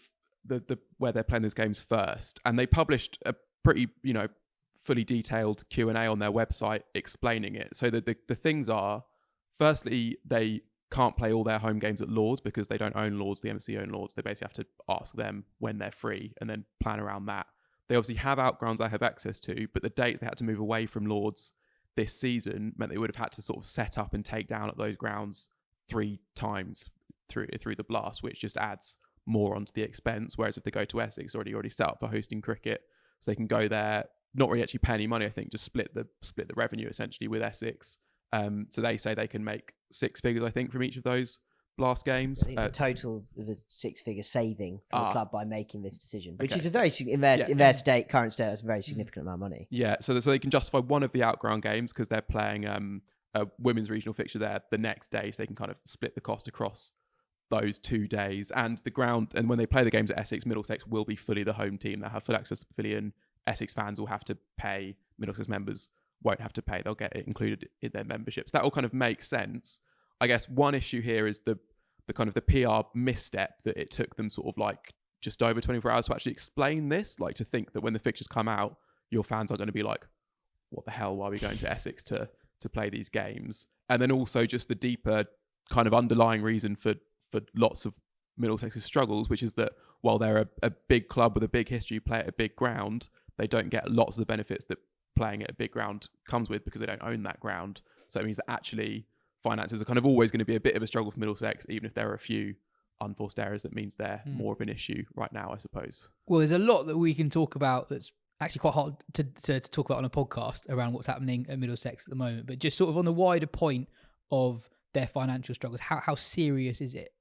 the where they're playing those games first. And they published a pretty, fully detailed Q&A on their website explaining it. So the things are, firstly, they can't play all their home games at Lords because they don't own Lords, the MSC own Lords. They basically have to ask them when they're free and then plan around that. They obviously have outgrounds they have access to, but the dates they had to move away from Lords this season meant they would have had to sort of set up and take down at those grounds 3 times through the blast, which just adds more onto the expense. Whereas if they go to Essex, already set up for hosting cricket, so they can go there, not really actually pay any money. I think just split the revenue essentially with Essex. So they say they can make 6 figures, I think, from each of those Blast games. It's a total of a 6-figure saving for the club by making this decision, which okay. is a very in their current state, that's a very significant amount of money. Yeah, so they can justify one of the outground games because they're playing a women's regional fixture there the next day, so they can kind of split the cost across those 2 days. And the ground, and when they play the games at Essex, Middlesex will be fully the home team. They'll have full access to the pavilion. Essex fans will have to pay. Middlesex members won't have to pay. They'll get it included in their memberships. That all kind of makes sense. I guess one issue here is the kind of the PR misstep that it took them sort of like just over 24 hours to actually explain this. Like, to think that when the fixtures come out, your fans are going to be like, what the hell, why are we going to Essex to play these games? And then also just the deeper kind of underlying reason for lots of Middlesex's struggles, which is that while they're a big club with a big history, play at a big ground, they don't get lots of the benefits that playing at a big ground comes with because they don't own that ground. So it means that actually finances are kind of always going to be a bit of a struggle for Middlesex, even if there are a few unforced errors. That means they're more of an issue right now, I suppose. Well, there's a lot that we can talk about that's actually quite hard to talk about on a podcast around what's happening at Middlesex at the moment. But just sort of on the wider point of their financial struggles, how serious is it?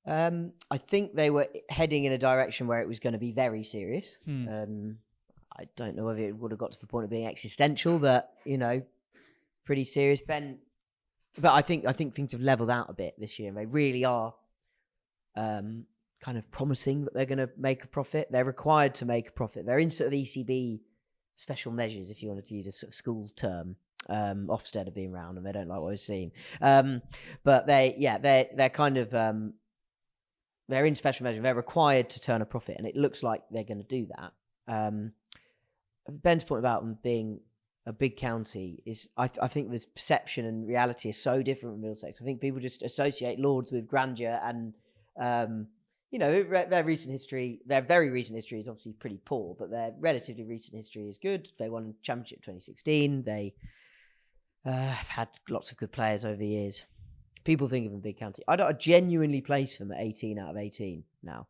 I think they were heading in a direction where it was going to be very serious. I don't know whether it would have got to the point of being existential, but pretty serious. Ben, but I think things have leveled out a bit this year, and they really are kind of promising that they're going to make a profit. They're required to make a profit. They're in sort of ECB special measures, if you wanted to use a sort of school term. Ofsted have been around, and they don't like what we've seen. But they're kind of they're in special measures. They're required to turn a profit, and it looks like they're going to do that. Ben's point about them being a big county is, I think this perception and reality is so different from Middlesex. I think people just associate Lords with grandeur, and their very recent history is obviously pretty poor, but their relatively recent history is good. They won Championship 2016. They have had lots of good players over the years. People think of them big county. I'd genuinely place them at 18 out of 18 now.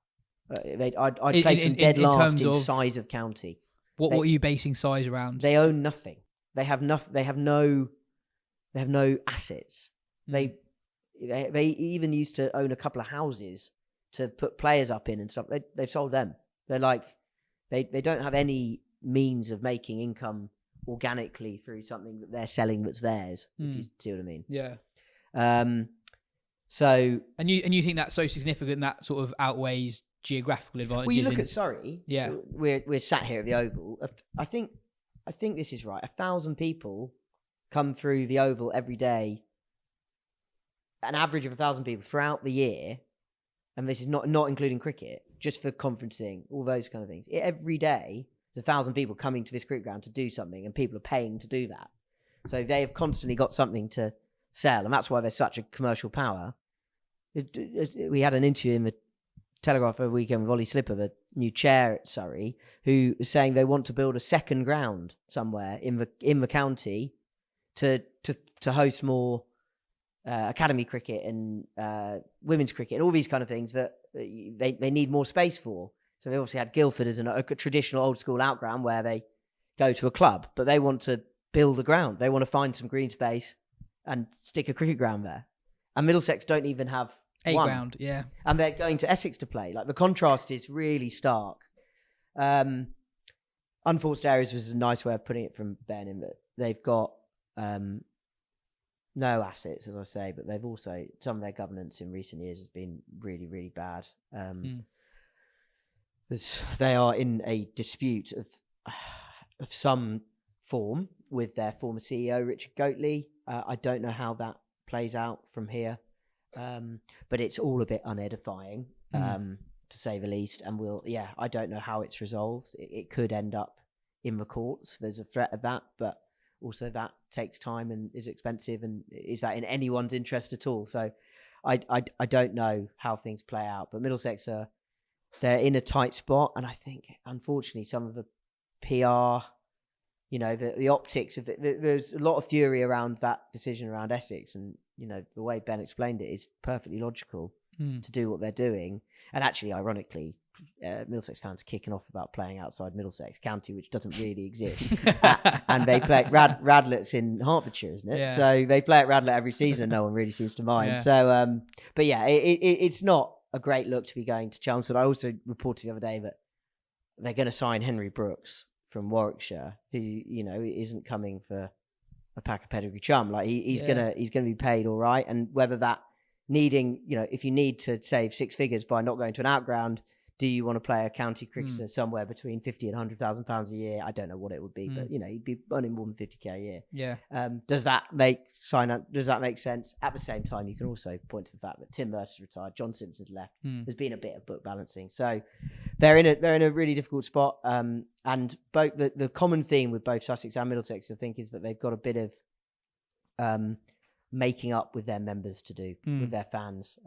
I'd place them dead last in size of county. What are you basing size around? They own nothing. They have no assets. They even used to own a couple of houses to put players up in and stuff. They've sold them. They're like, they don't have any means of making income organically through something that they're selling that's theirs. If you see what I mean. Yeah. So and you think that's so significant that sort of outweighs geographical advantages? Well, you look at Surrey. Yeah, we're sat here at the Oval. I think this is right. 1,000 people come through the Oval every day. An average of 1,000 people throughout the year, and this is not including cricket, just for conferencing, all those kind of things. Every day, there's 1,000 people coming to this cricket ground to do something, and people are paying to do that. So they have constantly got something to sell, and that's why they're such a commercial power. We had an interview in the Telegraph over the weekend with Ollie Slipper, the new chair at Surrey, who is saying they want to build a second ground somewhere in the county to host more academy cricket and women's cricket and all these kind of things that they need more space for. So they obviously had Guildford as a traditional old school outground where they go to a club, but they want to build a ground. They want to find some green space and stick a cricket ground there. And Middlesex don't even have one ground, yeah. And they're going to Essex to play. Like, the contrast is really stark. Unforced areas was a nice way of putting it from Ben, in that they've got no assets, as I say, but they've also, some of their governance in recent years has been really, really bad. They are in a dispute of some form with their former CEO, Richard Goatley. I don't know how that plays out from here. But it's all a bit unedifying, to say the least. And I don't know how it's resolved. It could end up in the courts. There's a threat of that, but also that takes time and is expensive. And is that in anyone's interest at all? So I don't know how things play out. But Middlesex they're in a tight spot. And I think, unfortunately, some of the PR, the optics of it, there's a lot of fury around that decision around Essex. And, the way Ben explained it is perfectly logical. to do what they're doing. And actually, ironically, Middlesex fans kicking off about playing outside Middlesex County, which doesn't really exist. And they play Radlett's in Hertfordshire, isn't it? Yeah. So they play at Radlett every season and no one really seems to mind. Yeah. So, but yeah, it's not a great look to be going to Chelmsford. I also reported the other day that they're going to sign Henry Brooks from Warwickshire, who, you know, isn't coming for a pack of pedigree chum. Like he's gonna be paid all right. And whether that needing, you know, if you need to save six figures by not going to an outground, do you want to play a county cricketer somewhere between 50 and 100,000 pounds a year? I don't know what it would be, but you know, you'd be earning more than 50k a year. Yeah. Does that make sense? At the same time, you can also point to the fact that Tim Mercer's retired, John Simpson's left. There's been a bit of book balancing, so they're in a really difficult spot. And both the common theme with both Sussex and Middlesex, I think, is that they've got a bit of making up with their members to do with their fans.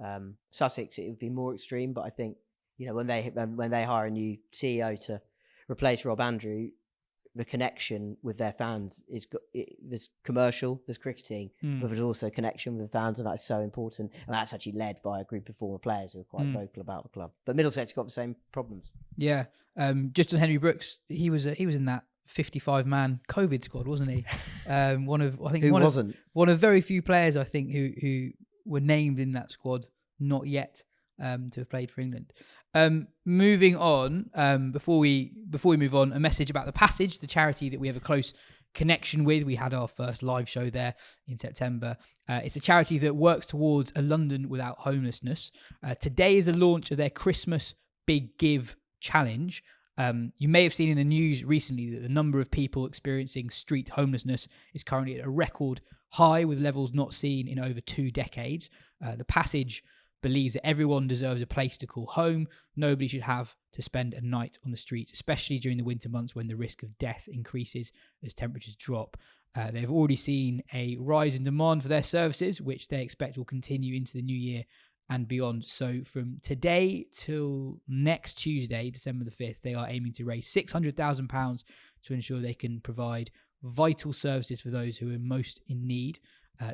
Sussex, it would be more extreme, but I think, you know, when they hire a new CEO to replace Rob Andrew, the connection with their fans there's commercial, there's cricketing, but there's also connection with the fans, and that's so important. And that's actually led by a group of former players who are quite vocal about the club. But Middlesex got the same problems. Yeah. Just on Henry Brooks, he was in that 55-man COVID squad, wasn't he? One of very few players, I think, who were named in that squad, not yet to have played for England. Moving on, before we move on, a message about The Passage, the charity that we have a close connection with. We had our first live show there in September. It's a charity that works towards a London without homelessness. Today is the launch of their Christmas Big Give Challenge. You may have seen in the news recently that the number of people experiencing street homelessness is currently at a record high, with levels not seen in over 2 decades. The Passage believes that everyone deserves a place to call home. Nobody should have to spend a night on the streets, especially during the winter months when the risk of death increases as temperatures drop. They've already seen a rise in demand for their services, which they expect will continue into the new year and beyond. So from today till next Tuesday, December the 5th, they are aiming to raise £600,000 to ensure they can provide vital services for those who are most in need.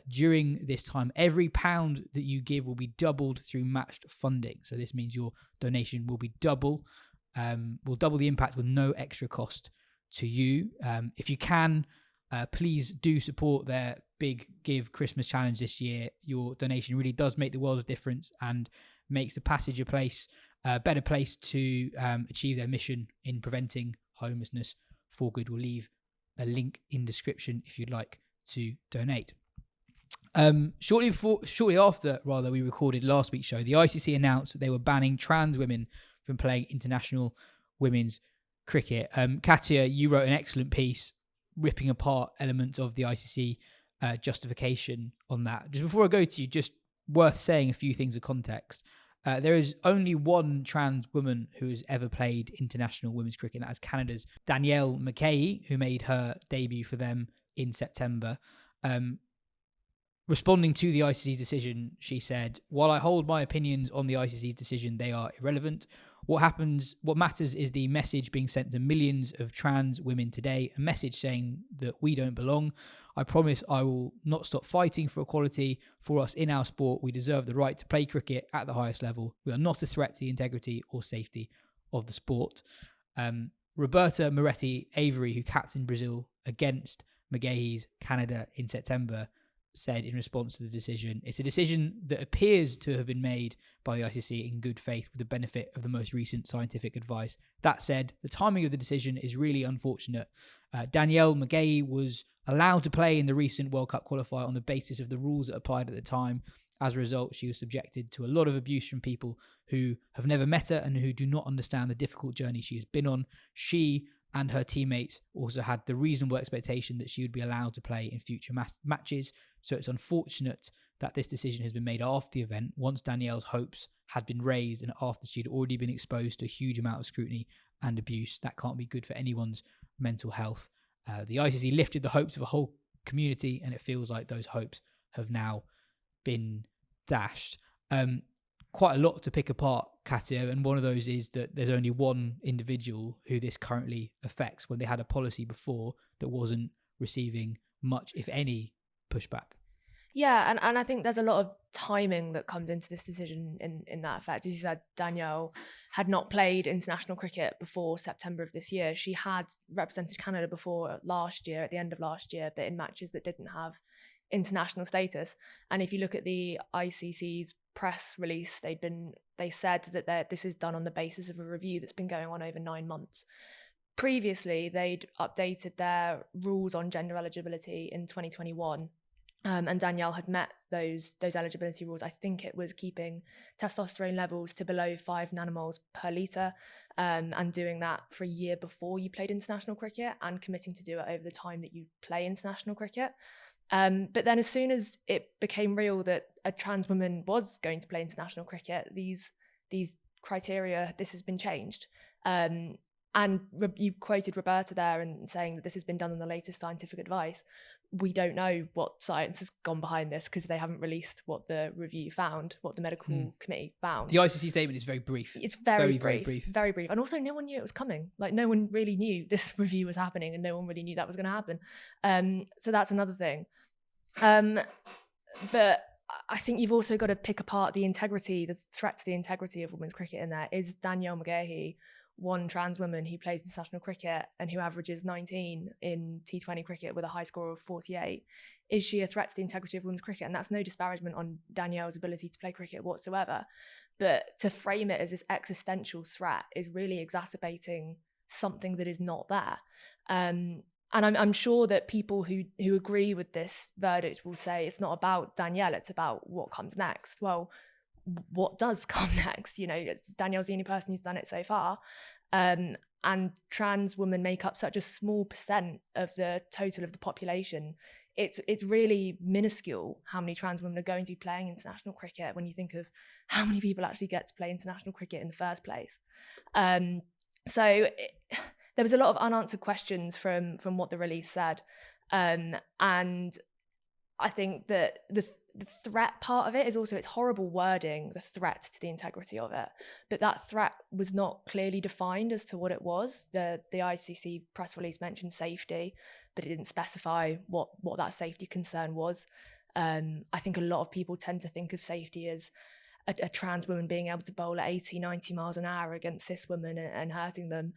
During this time, every pound that you give will be doubled through matched funding. So this means your donation will double the impact with no extra cost to you. If you can, please do support their Big Give Christmas Challenge this year. Your donation really does make the world of difference and makes The Passage a better place to achieve their mission in preventing homelessness for good. We'll leave a link in description if you'd like to donate. Shortly after we recorded last week's show, the ICC announced that they were banning trans women from playing international women's cricket. Katya, you wrote an excellent piece ripping apart elements of the ICC justification on that. Just before I go to you, just worth saying a few things of context. There is only one trans woman who has ever played international women's cricket, and that is Canada's Danielle McKay, who made her debut for them in September. Responding to the ICC's decision, she said, "While I hold my opinions on the ICC's decision, they are irrelevant. What matters is the message being sent to millions of trans women today, a message saying that we don't belong. I promise I will not stop fighting for equality for us in our sport. We deserve the right to play cricket at the highest level. We are not a threat to the integrity or safety of the sport." Roberta Moretti Avery, who captained Brazil against McGahey's Canada in September, said in response to the decision, "It's a decision that appears to have been made by the ICC in good faith with the benefit of the most recent scientific advice. That said, the timing of the decision is really unfortunate. Danielle McGahey was allowed to play in the recent World Cup qualifier on the basis of the rules that applied at the time. As a result, she was subjected to a lot of abuse from people who have never met her and who do not understand the difficult journey she has been on. She and her teammates also had the reasonable expectation that she would be allowed to play in future matches. So it's unfortunate that this decision has been made after the event, once Danielle's hopes had been raised and after she'd already been exposed to a huge amount of scrutiny and abuse. That can't be good for anyone's mental health." The ICC lifted the hopes of a whole community, and it feels like those hopes have now been dashed. Quite a lot to pick apart, Katya, and one of those is that there's only one individual who this currently affects, when they had a policy before that wasn't receiving much, if any, pushback. Yeah, and I think there's a lot of timing that comes into this decision in that effect. As you said, Danielle had not played international cricket before September of this year. She had represented Canada before last year, at the end of last year, but in matches that didn't have international status. And if you look at the ICC's press release, they said that this is done on the basis of a review that's been going on over 9 months. Previously, they'd updated their rules on gender eligibility in 2021. And Danielle had met those eligibility rules. I think it was keeping testosterone levels to below 5 nanomoles per litre, and doing that for a year before you played international cricket, and committing to do it over the time that you play international cricket. But then as soon as it became real that a trans woman was going to play international cricket, these criteria, this has been changed. And you quoted Roberta there and saying that this has been done on the latest scientific advice. We don't know what science has gone behind this because they haven't released what the review found, what the medical committee found. The ICC statement is very brief. It's very brief. Very brief. And also no one knew it was coming. Like no one really knew this review was happening, and no one really knew that was going to happen. So that's another thing. But I think you've also got to pick apart the threat to the integrity of women's cricket in there. Is Danielle McGahey one trans woman who plays international cricket and who averages 19 in T20 cricket with a high score of 48? Is she a threat to the integrity of women's cricket? And that's no disparagement on Danielle's ability to play cricket whatsoever. But to frame it as this existential threat is really exacerbating something that is not there. And I'm sure that people who agree with this verdict will say it's not about Danielle, it's about what comes next. Well, what does come next? You know, Danielle's the only person who's done it so far. And trans women make up such a small percent of the total of the population. It's really minuscule how many trans women are going to be playing international cricket when you think of how many people actually get to play international cricket in the first place. There was a lot of unanswered questions from what the release said. And I think that the threat part of it is also its horrible wording, the threat to the integrity of it. But that threat was not clearly defined as to what it was. The ICC press release mentioned safety, but it didn't specify what that safety concern was. I think a lot of people tend to think of safety as a trans woman being able to bowl at 80, 90 miles an hour against cis women and hurting them.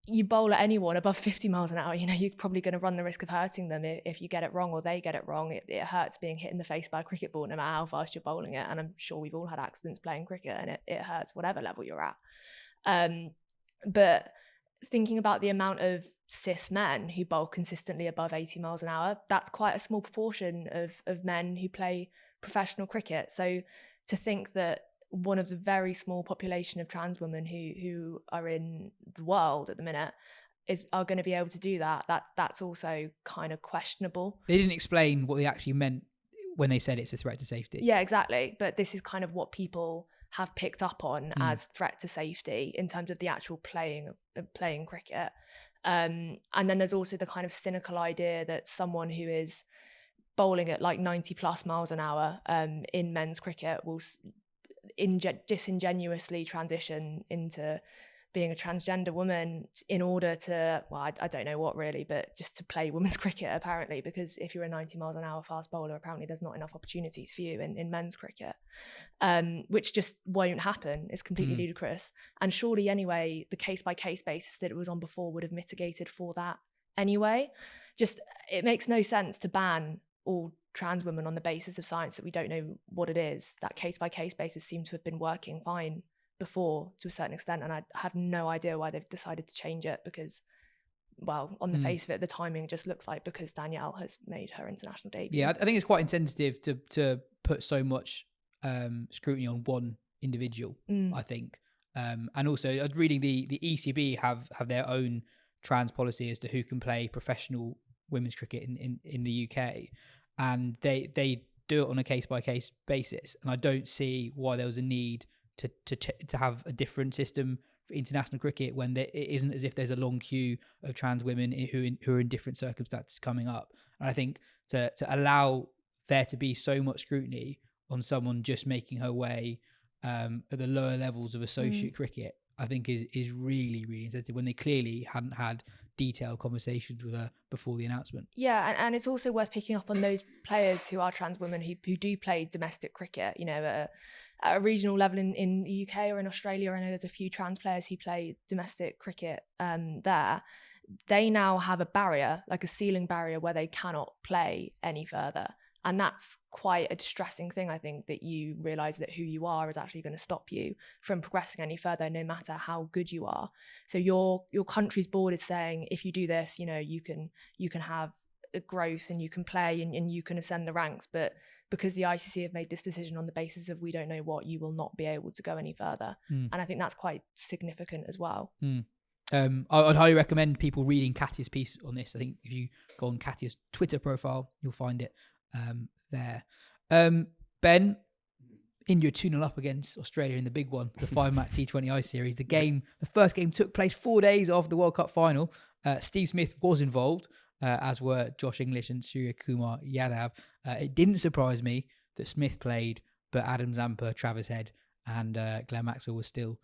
You bowl at anyone above 50 miles an hour, you know, you're probably going to run the risk of hurting them if you get it wrong or they get it wrong. It hurts being hit in the face by a cricket ball no matter how fast you're bowling it. And I'm sure we've all had accidents playing cricket, and it hurts whatever level you're at. But thinking about the amount of cis men who bowl consistently above 80 miles an hour, that's quite a small proportion of men who play professional cricket. So to think that one of the very small population of trans women who are in the world at the minute are going to be able to do that's also kind of questionable. They didn't explain what they actually meant when they said it's a threat to safety. Yeah, exactly. But this is kind of what people have picked up on as threat to safety in terms of the actual playing cricket. And then there's also the kind of cynical idea that someone who is bowling at like 90 plus miles an hour in men's cricket will disingenuously transition into being a transgender woman in order to, well, I don't know what really, but just to play women's cricket apparently, because if you're a 90 miles an hour fast bowler, apparently there's not enough opportunities for you in men's cricket, which just won't happen. It's completely ludicrous. And surely anyway, the case-by-case basis that it was on before would have mitigated for that anyway. Just, it makes no sense to ban all trans women on the basis of science that we don't know what it is. That case-by-case basis seemed to have been working fine before to a certain extent, and I have no idea why they've decided to change it, because, well, on the face of it, the timing just looks like because Danielle has made her international debut. Yeah, I think it's quite insensitive to put so much scrutiny on one individual, I think. And also, I was reading the ECB have their own trans policy as to who can play professional women's cricket in the UK, and they do it on a case-by-case basis, and I don't see why there was a need to have a different system for international cricket when it isn't as if there's a long queue of trans women who are in different circumstances coming up. And I think to allow there to be so much scrutiny on someone just making her way at the lower levels of associate cricket, I think is really, really insensitive when they clearly hadn't had detailed conversations with her before the announcement. Yeah, and it's also worth picking up on those players who are trans women who do play domestic cricket, at a regional level in the UK or in Australia. I know there's a few trans players who play domestic cricket there. They now have a barrier, like a ceiling barrier, where they cannot play any further. And that's quite a distressing thing, I think, that you realise that who you are is actually going to stop you from progressing any further, no matter how good you are. So your country's board is saying, if you do this, you can have a growth and you can play and you can ascend the ranks. But because the ICC have made this decision on the basis of we don't know what, you will not be able to go any further. And I think that's quite significant as well. I'd highly recommend people reading Katya's piece on this. I think if you go on Katya's Twitter profile, you'll find it there. Ben, India 2-0 up against Australia in the big one, the 5-match T20I series. The first game took place 4 days after the World Cup final. Steve Smith was involved, as were Josh English and Surya Kumar Yadav. It didn't surprise me that Smith played, but Adam Zampa, Travis Head and Glenn Maxwell were still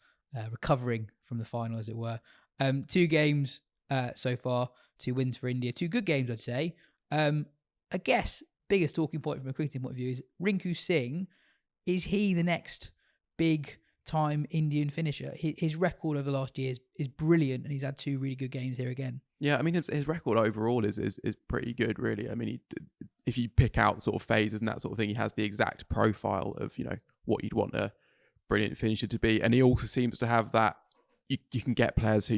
recovering from the final, as it were. 2 games so far, 2 wins for India. 2 good games, I'd say. I guess biggest talking point from a cricketing point of view is Rinku Singh. Is he the next big time Indian finisher? His record over the last year is brilliant, and he's had 2 really good games here again. Yeah, I mean his record overall is pretty good, really. I mean, if you pick out sort of phases and that sort of thing, he has the exact profile of what you'd want a brilliant finisher to be, and he also seems to have that. You can get players who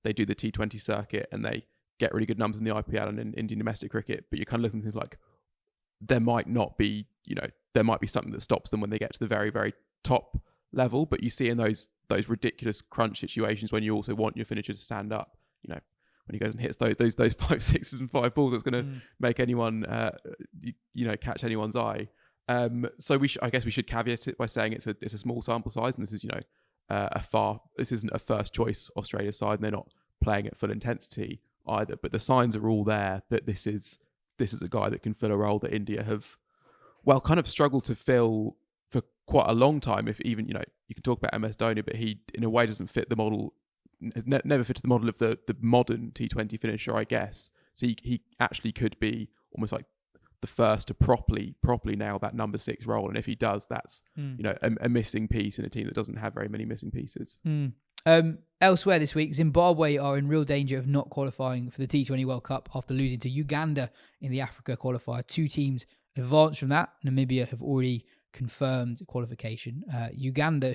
they do the T20 circuit and they get really good numbers in the IPL and in Indian domestic cricket, but you're kind of looking at things like there might be something that stops them when they get to the very, very top level. But you see in those ridiculous crunch situations when you also want your finisher to stand up, when he goes and hits those 5 6s and 5 balls, that's going to make anyone catch anyone's eye. So I guess we should caveat it by saying it's a small sample size, and this is this isn't a first choice Australia side, and they're not playing at full intensity either. But the signs are all there that this is a guy that can fill a role that India have kind of struggled to fill for quite a long time. If even you can talk about MS Dhoni, but he in a way doesn't fit the model, never fitted the model of the modern T20 finisher, I guess. So he actually could be almost like the first to properly nail that number 6 role, and if he does, that's a missing piece in a team that doesn't have very many missing pieces. Elsewhere this week, Zimbabwe are in real danger of not qualifying for the T20 World Cup after losing to Uganda in the Africa qualifier. 2 teams advanced from that. Namibia have already confirmed qualification. Uganda,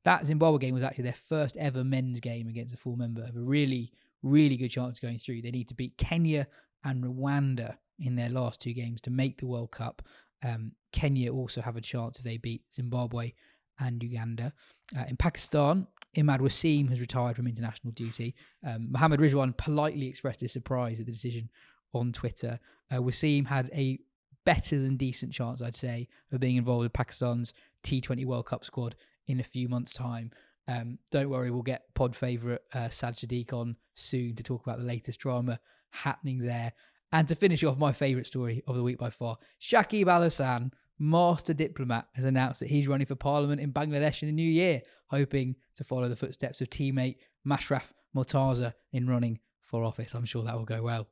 that Zimbabwe game was actually their first ever men's game against a full member, have a really, really good chance of going through. They need to beat Kenya and Rwanda in their last 2 games to make the World Cup. Kenya also have a chance if they beat Zimbabwe and Uganda. In Pakistan, Imad Wasim has retired from international duty. Mohammad Rizwan politely expressed his surprise at the decision on Twitter. Wasim had a better than decent chance, I'd say, of being involved in Pakistan's T20 World Cup squad in a few months' time. Don't worry, we'll get pod favourite Sad Sadiq on soon to talk about the latest drama happening there. And to finish off my favourite story of the week by far, Shakib Al Hassan, master diplomat, has announced that he's running for parliament in Bangladesh in the new year, hoping to follow the footsteps of teammate Mashraf Mortaza in running for office. I'm sure that will go well.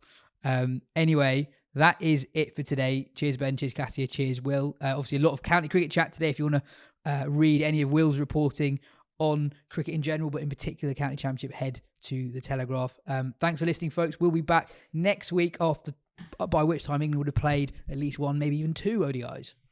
Anyway, that is it for today. Cheers, Ben. Cheers, Katya. Cheers, Will. Obviously, a lot of county cricket chat today. If you want to read any of Will's reporting on cricket in general, but in particular County Championship, head to the Telegraph. Thanks for listening, folks. We'll be back next week, by which time England would have played at least 1, maybe even 2 ODIs.